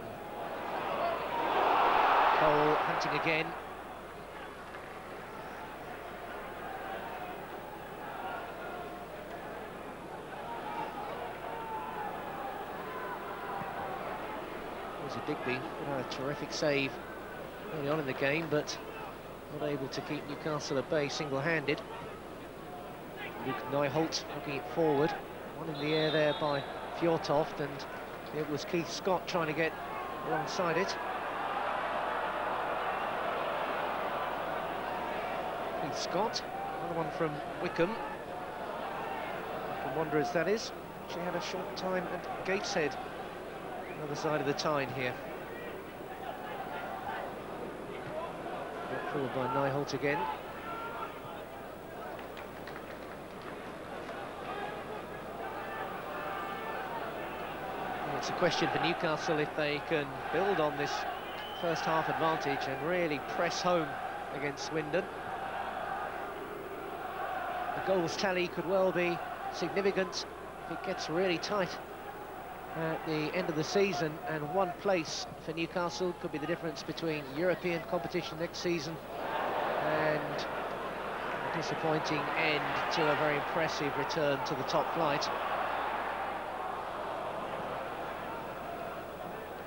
Cole hunting again. There's a Digby, a terrific save early on in the game, but not able to keep Newcastle at bay single-handed. Luke Nyholt looking it forward, one in the air there by Fjortoft, and it was Keith Scott trying to get alongside it. Keith Scott, another one from Wickham. From Wanderers, that is. She had a short time at Gateshead, other side of the Tyne here. Got forward by Nyholt again. It's a question for Newcastle if they can build on this first half advantage and really press home against Swindon. The goals tally could well be significant if it gets really tight at the end of the season, and one place for Newcastle could be the difference between European competition next season and a disappointing end to a very impressive return to the top flight.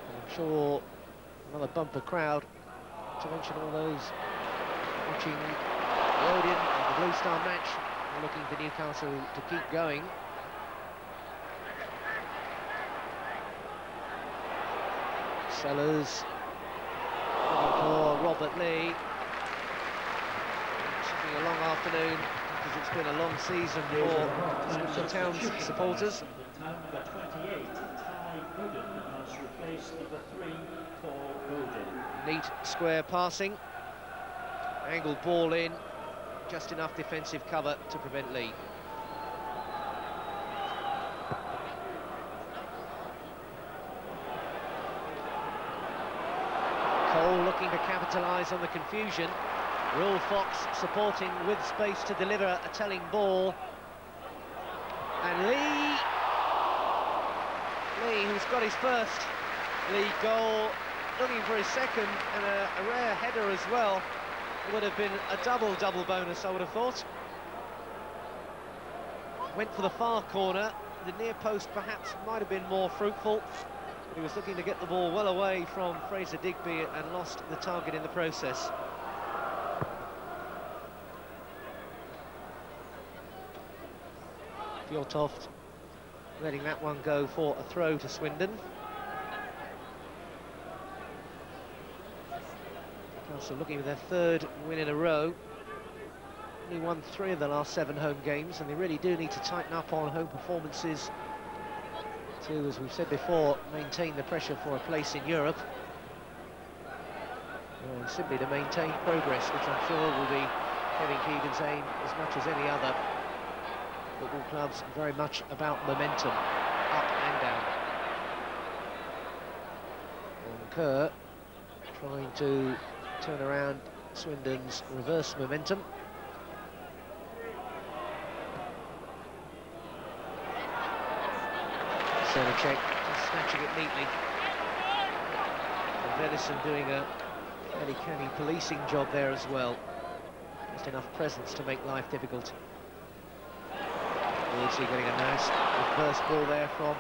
I'm sure another bumper crowd, to mention all those watching the Odeon and the Blue Star match, are looking for Newcastle to keep going. Sellers for Robert Lee. It should be a long afternoon because it's been a long season for Swindon Town's supporters. Number 28, Ty Gooden, has replaced number 3 for Gooden. Neat square passing, angled ball in, just enough defensive cover to prevent Lee. Cole looking to capitalise on the confusion. Will Fox supporting with space to deliver a telling ball. And Lee, who's got his first league goal, looking for his second, and a rare header as well. It would have been a double bonus, I would have thought. Went for the far corner. The near post perhaps might have been more fruitful. He was looking to get the ball well away from Fraser Digby and lost the target in the process. Fjortoft letting that one go for a throw to Swindon. Newcastle looking for their third win in a row. Only won 3 of the last 7 home games, and they really do need to tighten up on home performances to, as we've said before, maintain the pressure for a place in Europe, and simply to maintain progress, which I'm sure will be Kevin Keegan's aim as much as any other. Football clubs very much about momentum, up and down. And Kerr trying to turn around Swindon's reverse momentum. Check, snatching it neatly. And Venison doing a fairly canny policing job there as well. Just enough presence to make life difficult. Beardsley getting a nice reverse ball there from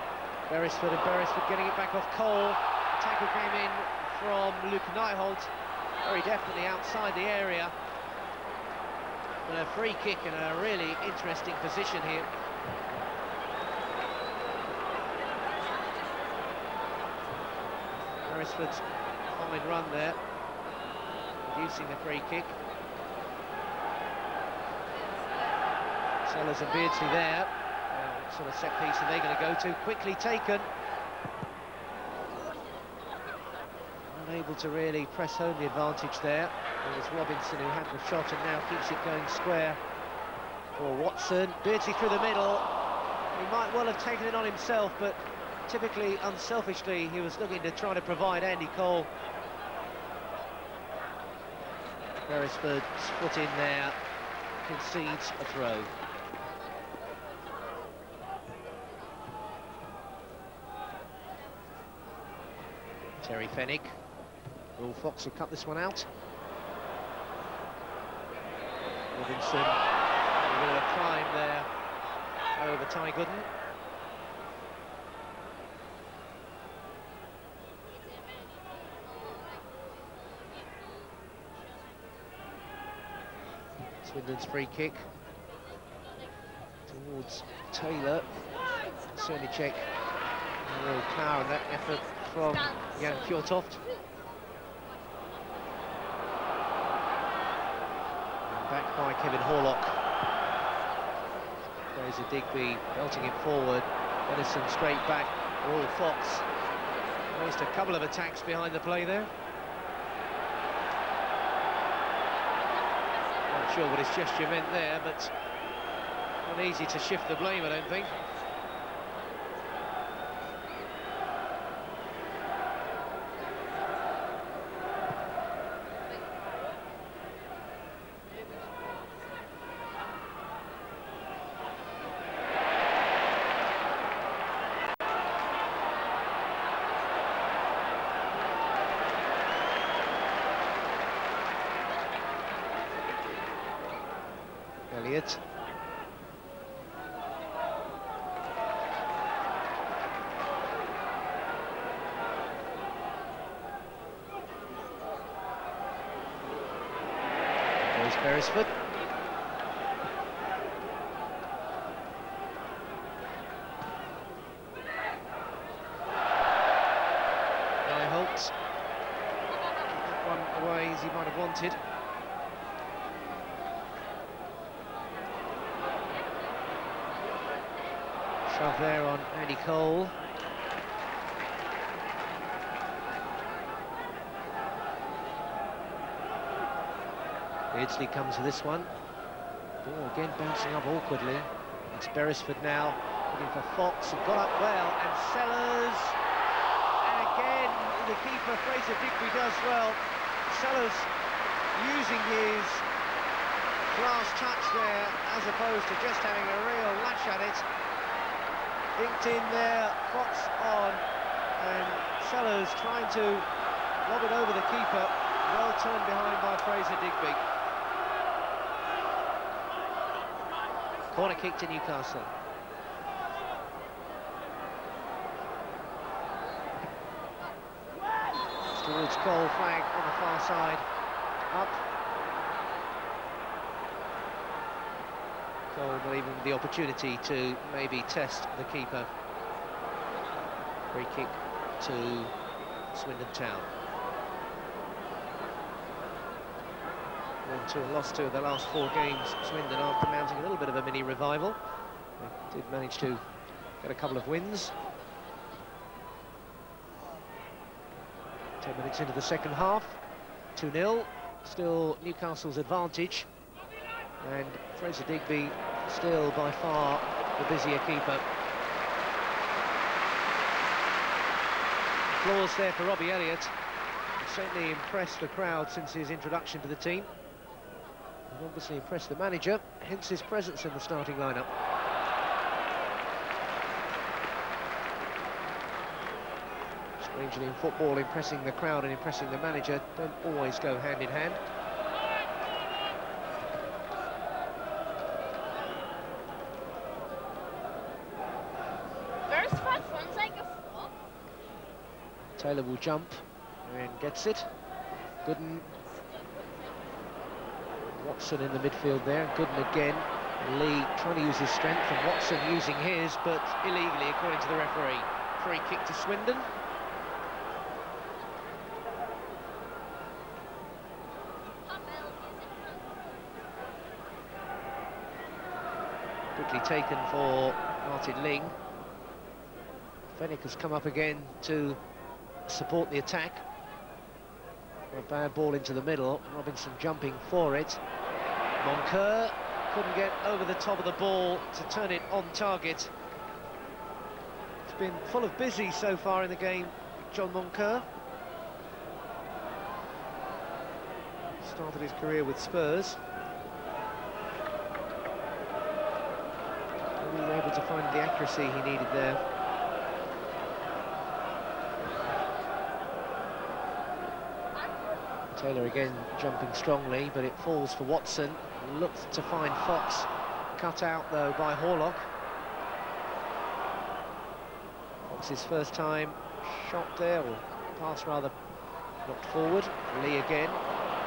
Beresford, and Beresford getting it back off Cole. The tackle came in from Luke Nyholt, very definitely outside the area. But a free kick in a really interesting position here. Beresford's fine run there, reducing the free kick. Sellers and Beardsley there. What sort of set piece are they going to go to? Quickly taken. Unable to really press home the advantage there. It was Robinson who had the shot and now keeps it going square for Watson. Beardsley through the middle. He might well have taken it on himself, but typically, unselfishly, he was looking to try to provide Andy Cole. Beresford's foot in there, concedes a throw. Terry Fennick. Will Fox will cut this one out. Robinson, a bit of a climb there over Ty Gooden. Swindon's free kick towards Taylor. Cernicek. A real power in that effort from Jan Fjortoft. And back by Kevin Horlock. Fraser Digby belting it forward. Edison straight back. Will Fox. Almost a couple of attacks behind the play there. Not sure what his gesture meant there, but not easy to shift the blame, I don't think. Elliott. There's Beresford. Holt. That one away as he might have wanted. Shove there on Andy Cole. Beardsley comes to this one. Ball again bouncing up awkwardly. It's Beresford now, looking for Fox, who got up well, and Sellers. And again, the keeper, Fraser Digby, does well. Sellers using his class touch there, as opposed to just having a real lash at it. Inked in there, Fox on, and Sellers trying to lob it over the keeper. Well turned behind by Fraser Digby. Corner kick to Newcastle. Towards Cole, flag on the far side. Up. Cole not even with the opportunity to maybe test the keeper. Free kick to Swindon Town. 1-2 and lost 2 of the last 4 games. Swindon after mounting a little bit of a mini revival. They did manage to get a couple of wins. 10 minutes into the second half. 2-0. Still Newcastle's advantage. And Fraser Digby still by far the busier keeper. Applause there for Robbie Elliott. He's certainly impressed the crowd since his introduction to the team. And obviously impressed the manager, hence his presence in the starting lineup. Strangely in football, impressing the crowd and impressing the manager don't always go hand in hand. Taylor will jump and gets it. Gooden. Watson in the midfield there. Gooden again. Lee trying to use his strength, and Watson using his, but illegally according to the referee. Free kick to Swindon. Quickly taken for Martin Ling. Fennick has come up again to support the attack. A bad ball into the middle. Robinson jumping for it. Moncur couldn't get over the top of the ball to turn it on target. It's been full of busy so far in the game, John Moncur. Started his career with Spurs. He was able to find the accuracy he needed there. Taylor again jumping strongly, but it falls for Watson. Looked to find Fox, cut out though by Horlock. Fox's first time shot there, or pass rather, knocked forward. Lee again,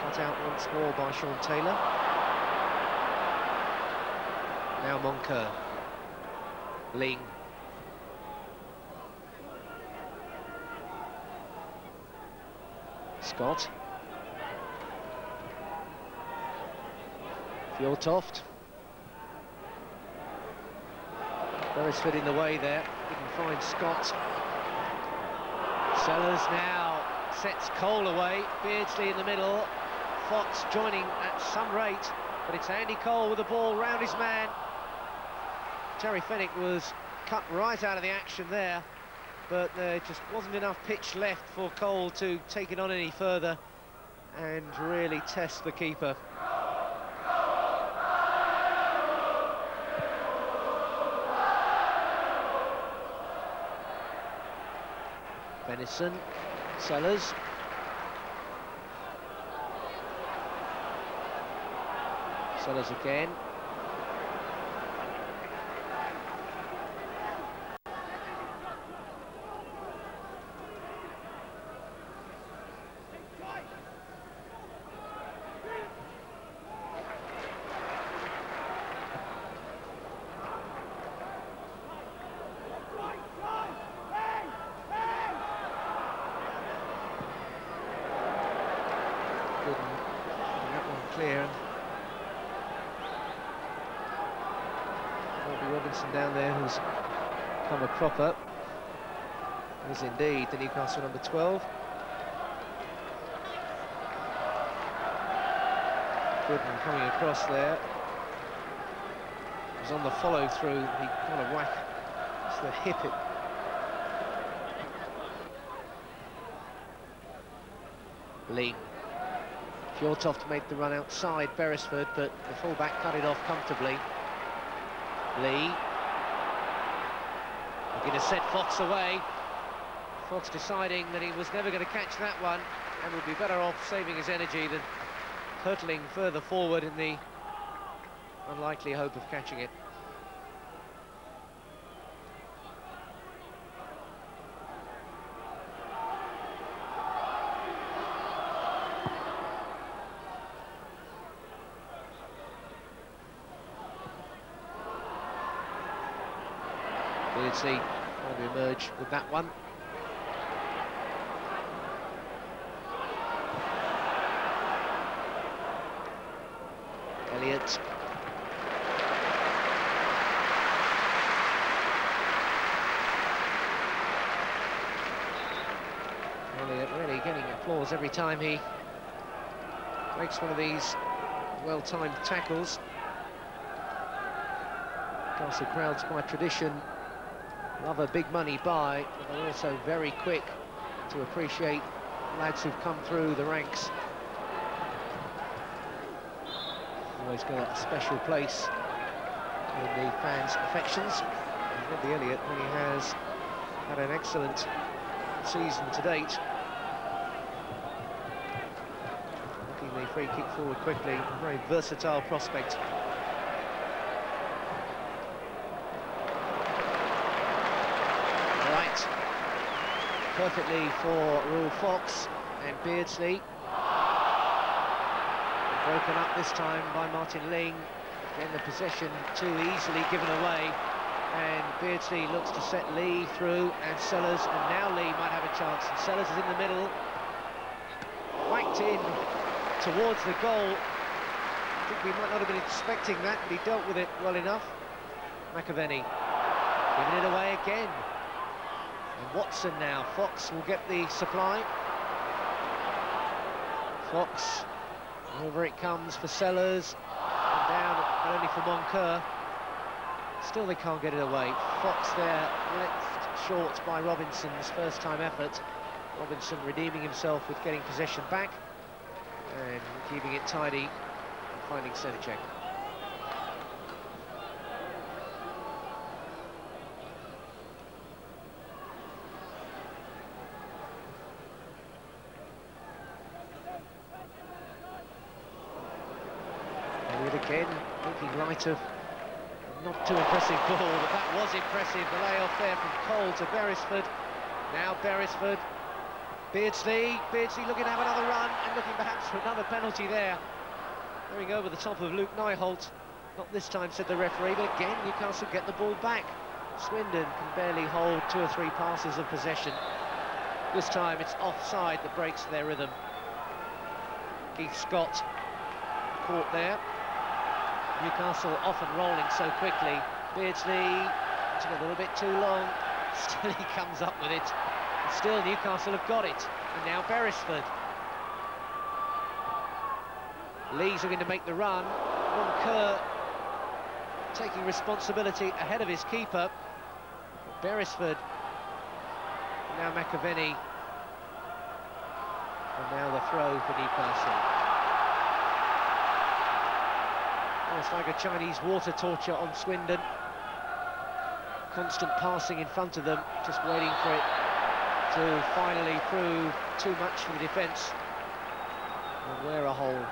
cut out once more by Sean Taylor. Now Moncur. Ling. Scott. Fjortoft. Beresford in the way there, didn't find Scott. Sellers now sets Cole away, Beardsley in the middle, Fox joining at some rate, but it's Andy Cole with the ball round his man. Terry Fenwick was cut right out of the action there, but there just wasn't enough pitch left for Cole to take it on any further and really test the keeper. Benison, Sellers. Sellers again. Clear. Bobby Robinson down there, who's come a cropper, is indeed the Newcastle number 12. Goodman coming across there. Was on the follow through. He got a whack to the hip. Lee. Fjortoft made the run outside Beresford, but the fullback cut it off comfortably. Lee. Looking to set Fox away. Fox deciding that he was never going to catch that one and would be better off saving his energy than hurtling further forward in the unlikely hope of catching it. Beardsley trying to emerge with that one. Elliott. Elliott really getting applause every time he makes one of these well-timed tackles. Newcastle crowds by tradition love a big money buy, but they're also very quick to appreciate lads who've come through the ranks. Always got a special place in the fans' affections. And Robbie Elliott really has had an excellent season to date. Looking the free kick forward quickly, a very versatile prospect. Perfectly for Rule Fox and Beardsley. Broken up this time by Martin Ling. Again, the possession too easily given away. And Beardsley looks to set Lee through, and Sellers, and now Lee might have a chance. And Sellers is in the middle. Whacked in towards the goal. I think we might not have been expecting that, but he dealt with it well enough. McAvenny giving it away again. And Watson now. Fox will get the supply. Fox, over it comes for Sellers, and down, but only for Moncur. Still they can't get it away. Fox there, left short by Robinson's first time effort. Robinson redeeming himself with getting possession back and keeping it tidy and finding Senechek. Making light of not too impressive ball, but that was impressive. The layoff there from Cole to Beresford. Now Beresford. Beardsley looking to have another run and looking perhaps for another penalty there. Going over the top of Luke Nyholt. Not this time, said the referee, but again, Newcastle get the ball back. Swindon can barely hold 2 or 3 passes of possession. This time it's offside that breaks their rhythm. Keith Scott caught there. Newcastle often rolling so quickly. Beardsley took a little bit too long. Still he comes up with it. And still Newcastle have got it. And now Beresford. Lee's looking to make the run. Kerr taking responsibility ahead of his keeper. Beresford. Now McAvenny. And now the throw for Newcastle. Almost like a Chinese water torture on Swindon. Constant passing in front of them, just waiting for it to finally prove too much for the defence and wear a hole.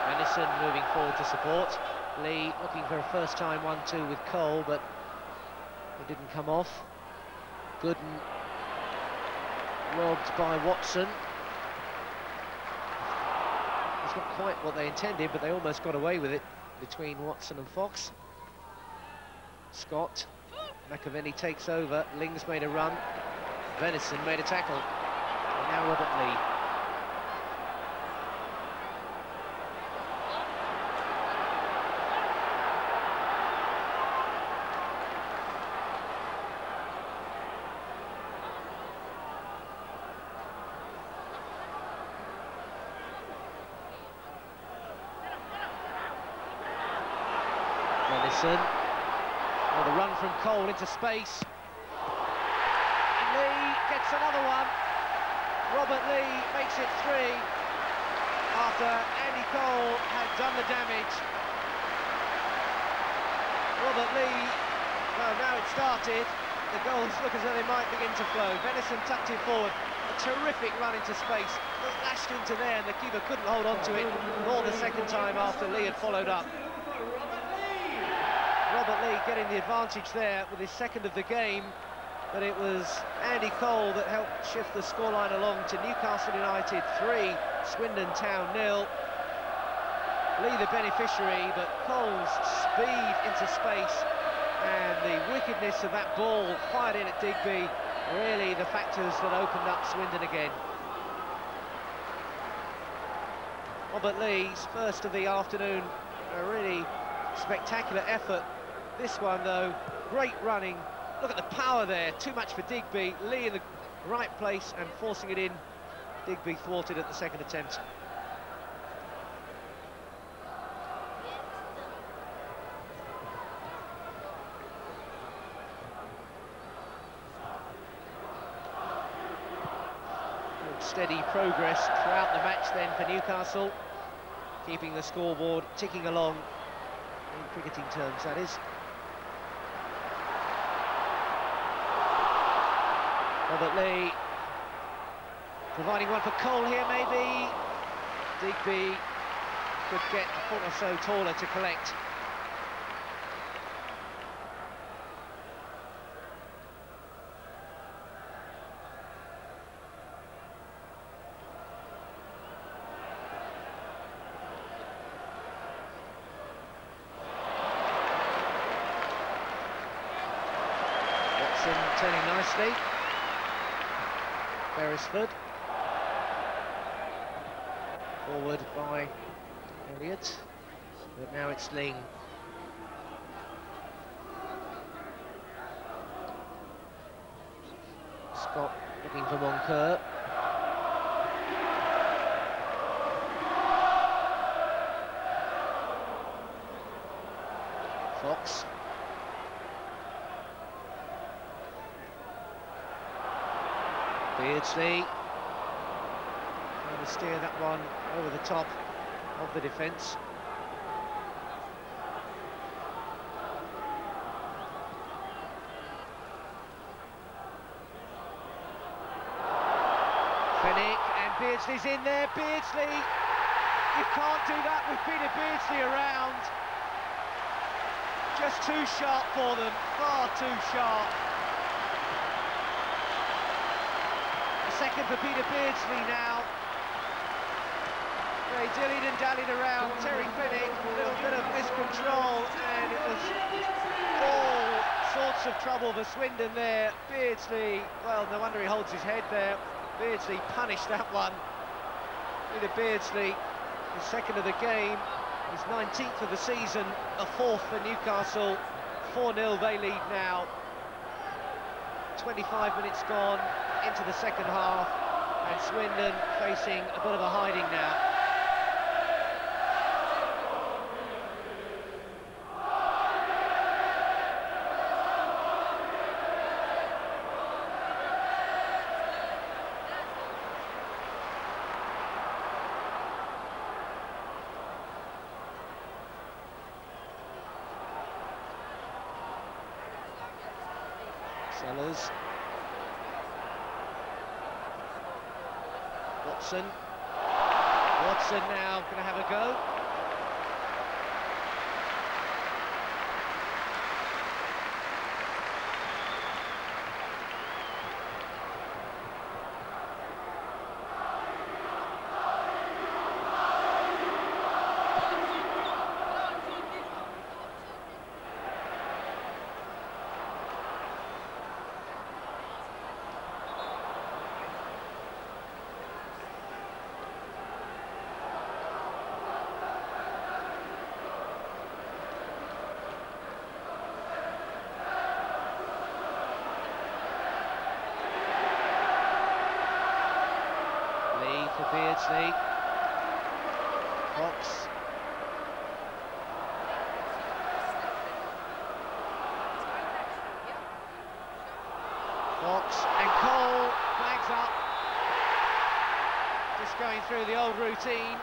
Anderson moving forward to support. Lee looking for a first-time 1-2 with Cole, but it didn't come off. Gooden robbed by Watson. It's not quite what they intended, but they almost got away with it between Watson and Fox. Scott. McAvenny takes over. Ling's made a run. Venison made a tackle. And now Robert Lee. Well, the run from Cole into space. And Lee gets another one. Robert Lee makes it 3 after Andy Cole had done the damage. Robert Lee, well, now it started. The goals look as though they might begin to flow. Venison tucked it forward. A terrific run into space. It lashed into there and the keeper couldn't hold on to it, nor the second time after Lee had followed up. Robert Lee getting the advantage there with his second of the game, but it was Andy Cole that helped shift the scoreline along to Newcastle United 3, Swindon Town 0. Lee the beneficiary, but Cole's speed into space and the wickedness of that ball fired in at Digby, really the factors that opened up Swindon again. Robert Lee's first of the afternoon, a really spectacular effort. This one, though, great running. Look at the power there. Too much for Digby. Lee in the right place and forcing it in. Digby thwarted at the second attempt. Good steady progress throughout the match then for Newcastle, keeping the scoreboard ticking along, in cricketing terms, that is. Robert Lee providing one for Cole here, maybe. Digby could get a foot or so taller to collect. Watson turning nicely. Beresford. Forward by Elliott, but now it's Ling. Scott looking for Moncur. Fox. Beardsley trying to steer that one over the top of the defence. Finnick, and Beardsley's in there. Beardsley, you can't do that with Peter Beardsley around. Just too sharp for them, far too sharp. A second for Peter Beardsley now. They dillied and dallied around. Terry Finnick, a little bit of miscontrol, and it was all sorts of trouble for Swindon there. Beardsley, well, no wonder he holds his head there. Beardsley punished that one. Peter Beardsley, his second of the game, his 19th of the season, a fourth for Newcastle. 4-0 they lead now. 25 minutes gone into the second half, and Swindon facing a bit of a hiding now. Sellers. Watson. Watson now going to have a go. For Beardsley. Fox. Fox and Cole, flags up. Just going through the old routine.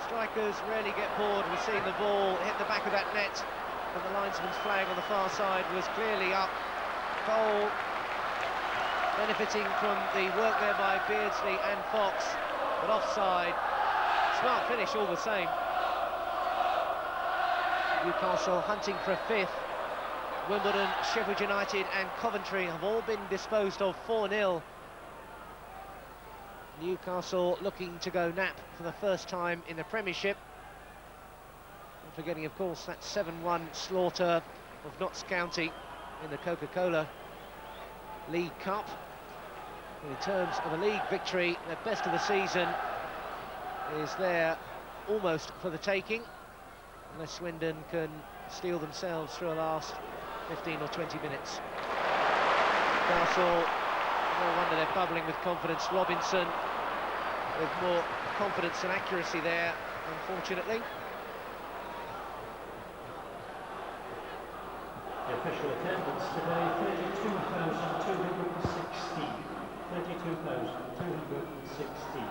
Strikers rarely get bored with seeing the ball hit the back of that net, but the linesman's flag on the far side was clearly up. Cole benefiting from the work there by Beardsley and Fox, but offside. Smart finish all the same. Newcastle hunting for a fifth. Wimbledon, Sheffield United and Coventry have all been disposed of 4-0. Newcastle looking to go nap for the first time in the Premiership. Not forgetting, of course, that 7-1 slaughter of Notts County in the Coca-Cola League Cup. In terms of a league victory, the best of the season is there almost for the taking, unless Swindon can steal themselves through a last 15 or 20 minutes. Newcastle, no wonder they're bubbling with confidence. Robinson with more confidence and accuracy there, unfortunately. The official attendance today, 32,216. 32,216.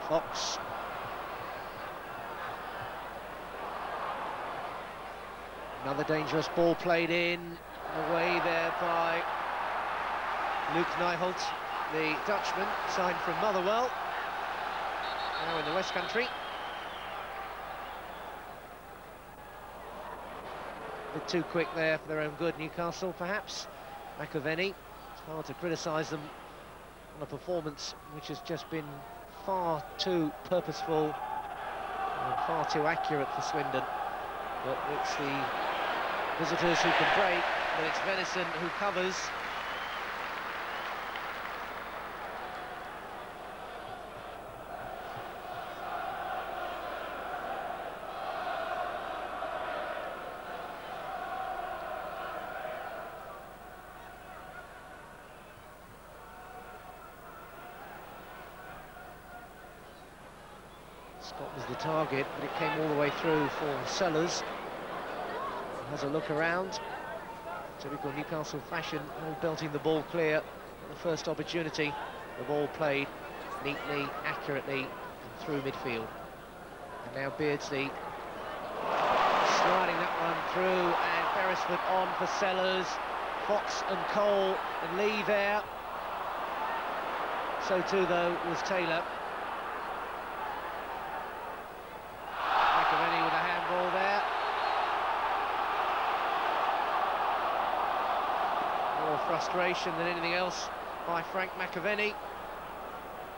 Fox. Another dangerous ball played in, away there by Luke Nijholt, the Dutchman, signed from Motherwell, now in the West Country. A bit too quick there for their own good, Newcastle, perhaps. McAvenny, it's hard to criticise them on a performance which has just been far too purposeful and far too accurate for Swindon. But it's the visitors who can break, but it's Venison who covers. Scott was the target, but it came all the way through for Sellers. Has a look around. Typical Newcastle fashion, belting the ball clear at the first opportunity. The ball played neatly, accurately, and through midfield. And now Beardsley sliding that one through, and Beresford on for Sellers. Fox and Cole and Lee there. So too, though, was Taylor. McAvenny with a handball there. More frustration than anything else by Frank McAvenny.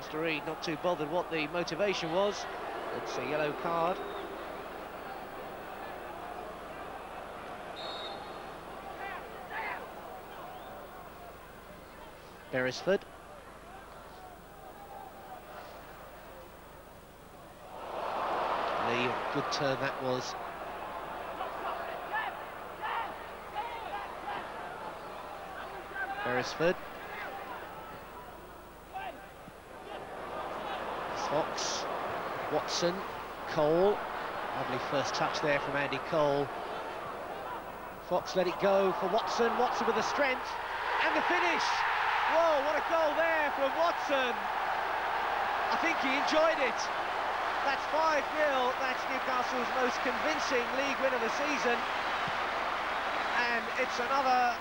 Mr. Reed not too bothered what the motivation was. It's a yellow card. Beresford. Lee, good turn that was. Beresford. Fox, Watson, Cole. Lovely first touch there from Andy Cole. Fox let it go for Watson. Watson with the strength and the finish. Whoa, what a goal there from Watson. I think he enjoyed it. That's 5-0. That's Newcastle's most convincing league win of the season. And it's another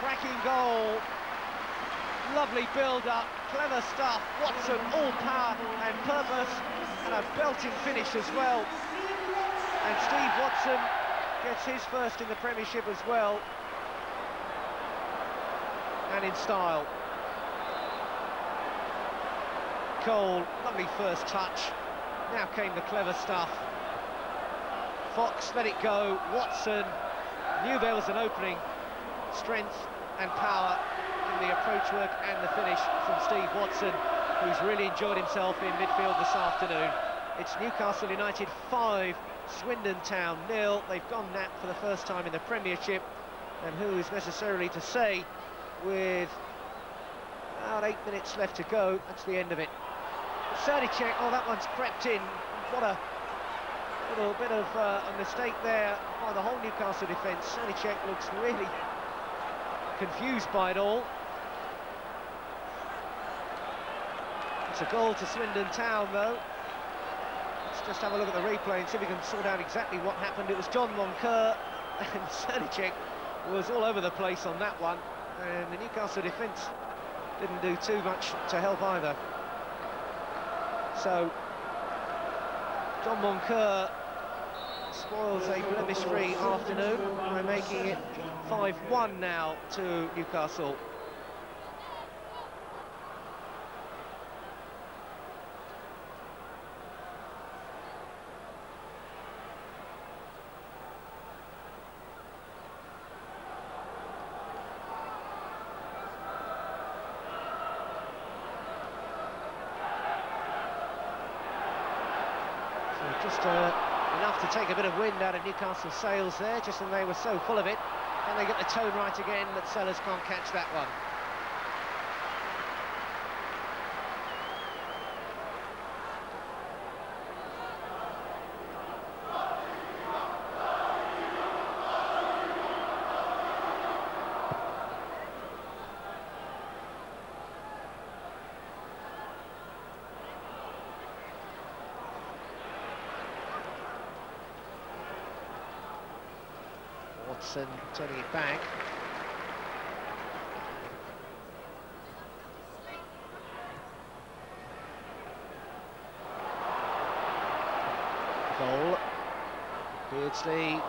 cracking goal. Lovely build-up, clever stuff. Watson, all power and purpose, and a belting finish as well. And Steve Watson gets his first in the Premiership as well, and in style. Cole, lovely first touch. Now came the clever stuff. Fox let it go. Watson knew there was an opening. Strength and power in the approach work and the finish from Steve Watson, who's really enjoyed himself in midfield this afternoon. It's Newcastle United 5, Swindon Town 0. They've gone nap for the first time in the Premiership, and who is necessarily to say, with about 8 minutes left to go, that's the end of it. Serdicek, oh, that one's crept in. What a little bit of a mistake there by the whole Newcastle defence. Serdicek looks really confused by it all. It's a goal to Swindon Town, though. Let's just have a look at the replay and see if we can sort out exactly what happened. It was John Moncur, and Serdicek was all over the place on that one, and the Newcastle defence didn't do too much to help either. So John Moncur spoils a blemish-free afternoon by making it 5-1 now to Newcastle. Just enough to take a bit of wind out of Newcastle's sails there, just when they were so full of it. Can they get the tone right again, but Sellers can't catch that one. Watson turning it back. Cole. Beardsley.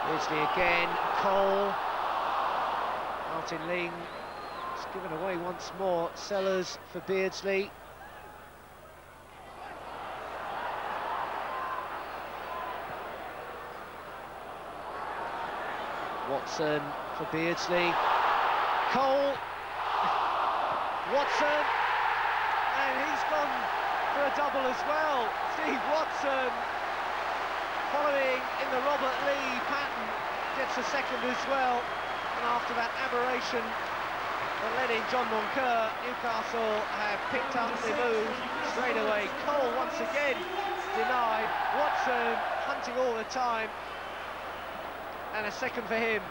Beardsley again. Cole. Martin Ling. It's given away once more. Sellers for Beardsley. Watson for Beardsley. Cole. Watson. And he's gone for a double as well. Steve Watson, following in the Robert Lee pattern, gets a second as well. And after that aberration that led in John Moncur, Newcastle have picked up the move straight away. Cole once again denied. Watson hunting all the time. And a second for him.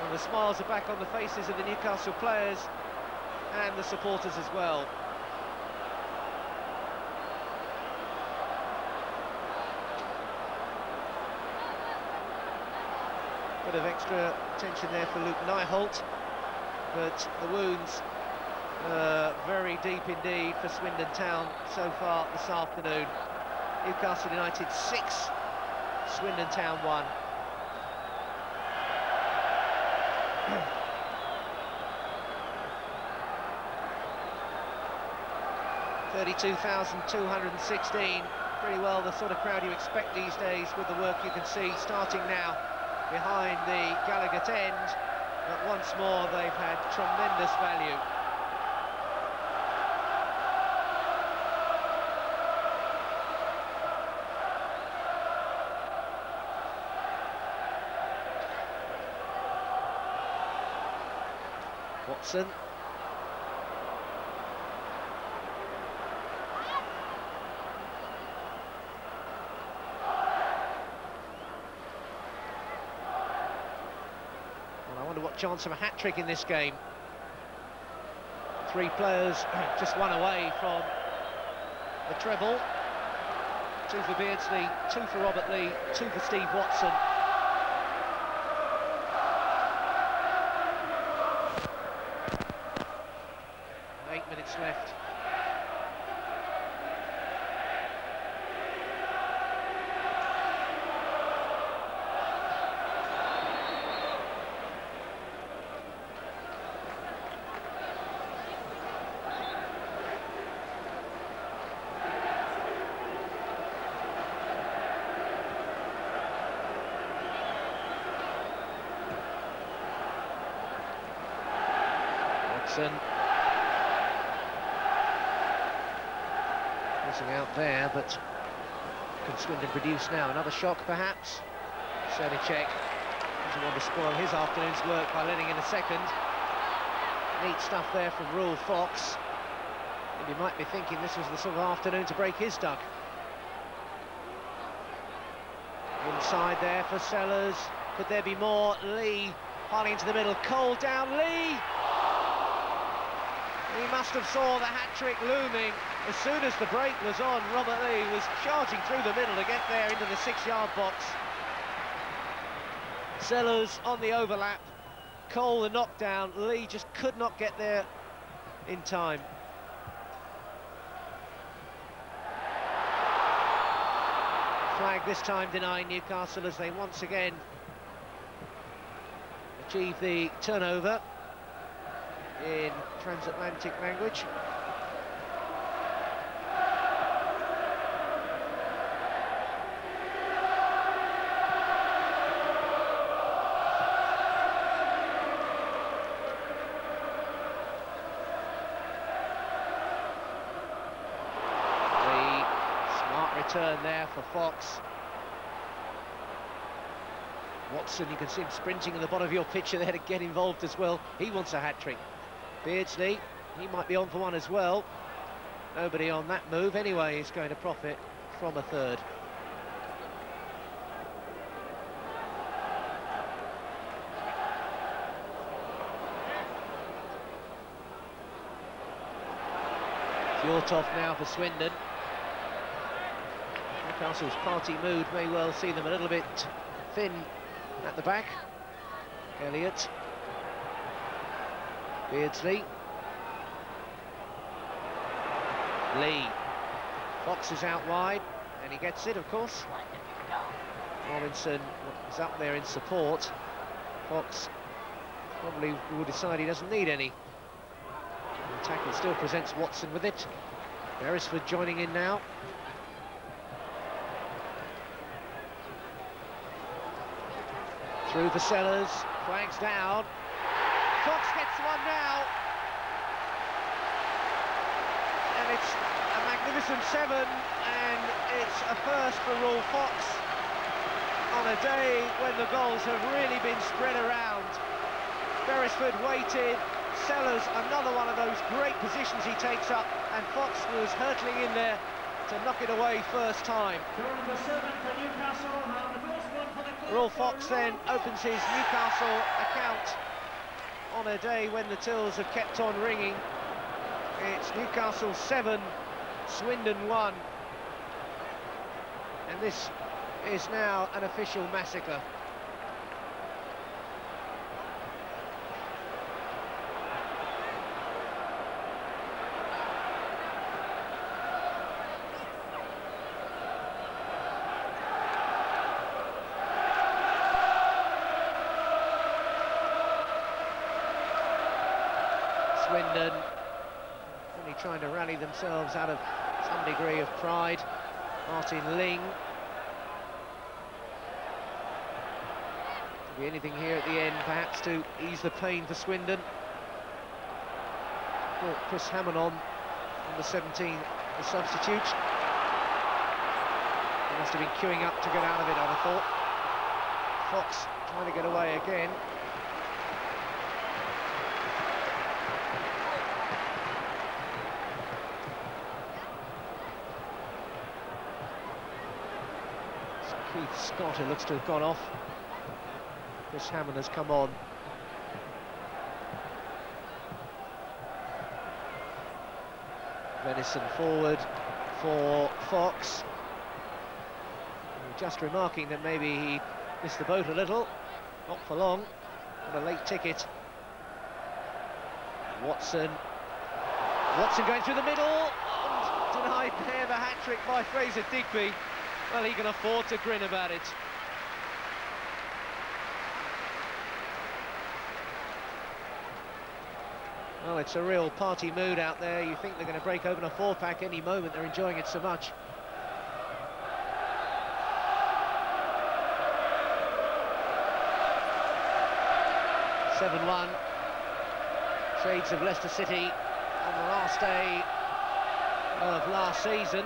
And the smiles are back on the faces of the Newcastle players and the supporters as well. Bit of extra attention there for Luke Nyholt, but the wounds very deep indeed for Swindon Town so far this afternoon. Newcastle United 6, Swindon Town 1. 32,216, pretty well the sort of crowd you expect these days with the work you can see starting now behind the Gallagher end, but once more they've had tremendous value. Watson. Well, I wonder what chance of a hat-trick in this game. 3 players just one away from the treble. 2 for Beardsley, 2 for Robert Lee, 2 for Steve Watson. 8 minutes left. Watson. Missing out there, but can Swindon produce now? Another shock, perhaps? Cernicek doesn't want to spoil his afternoon's work by letting in a second. Neat stuff there from Rule Fox. And you might be thinking this was the sort of afternoon to break his duck. Inside there for Sellers. Could there be more? Lee piling into the middle. Cole down. Lee! He must have saw the hat-trick looming. As soon as the break was on, Robert Lee was charging through the middle to get there into the 6-yard box. Sellers on the overlap. Cole the knockdown. Lee just could not get there in time. Flag this time denying Newcastle as they once again achieve the turnover in transatlantic language. The smart return there for Fox. Watson, you can see him sprinting in the bottom of your picture there to get involved as well. He wants a hat-trick. Beardsley, he might be on for one as well. Nobody on that move. Anyway, he's going to profit from a third. Fjortoft now for Swindon. Newcastle's party mood may well see them a little bit thin at the back. Elliott. Beardsley. Lee. Fox is out wide, and he gets it, of course. Robinson is up there in support. Fox probably will decide he doesn't need any. The tackle still presents Watson with it. Beresford joining in now. Through for Sellers, flags down. Fox gets one now. And it's a magnificent 7, and it's a first for Rule Fox on a day when the goals have really been spread around. Beresford waited, Sellers, another one of those great positions he takes up, and Fox was hurtling in there to knock it away first time. Rule Fox then opens his Newcastle account on a day when the tills have kept on ringing. It's Newcastle 7, Swindon 1. And this is now an official massacre. Swindon really trying to rally themselves out of some degree of pride. Martin Ling. Could be anything here at the end, perhaps to ease the pain for Swindon. Brought Chris Hammond on the 17, the substitute. He must have been queuing up to get out of it, I'd have thought. Fox trying to get away again. It's Keith Scott who looks to have gone off. Chris Hammond has come on. Venison forward for Fox. Just remarking that maybe he missed the boat a little, not for long, but a late ticket. Watson going through the middle, and denied there, the hat-trick by Fraser Digby. Well, he can afford to grin about it. Well, it's a real party mood out there. You think they're going to break open a four-pack any moment, they're enjoying it so much. Shades of Leicester City on the last day of last season.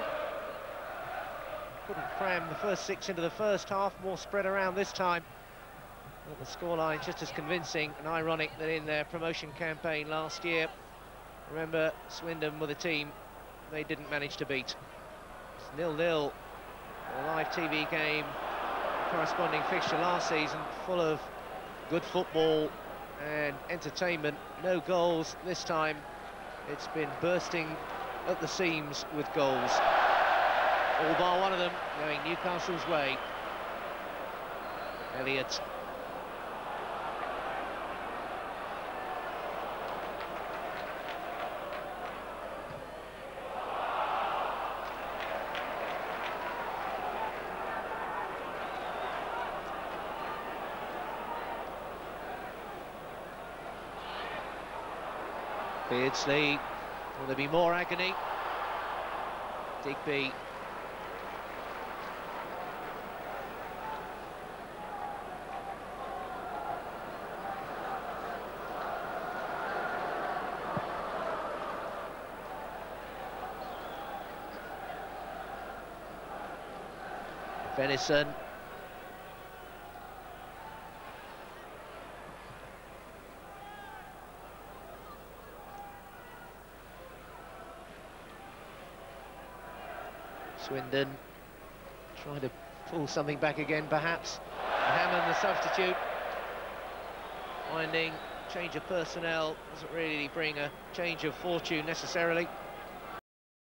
Couldn't cram the first six into the first half, more spread around this time. But the scoreline just as convincing and ironic that in their promotion campaign last year, remember, Swindon were the team they didn't manage to beat. It's 0-0, a live TV game, corresponding fixture last season, full of good football and entertainment. No goals this time. It's been bursting at the seams with goals. All bar one of them going Newcastle's way. Elliott. Beardsley, will there be more agony? Digby. Venison. Swindon trying to pull something back again, perhaps. Hammond, the substitute, finding change of personnel doesn't really bring a change of fortune necessarily.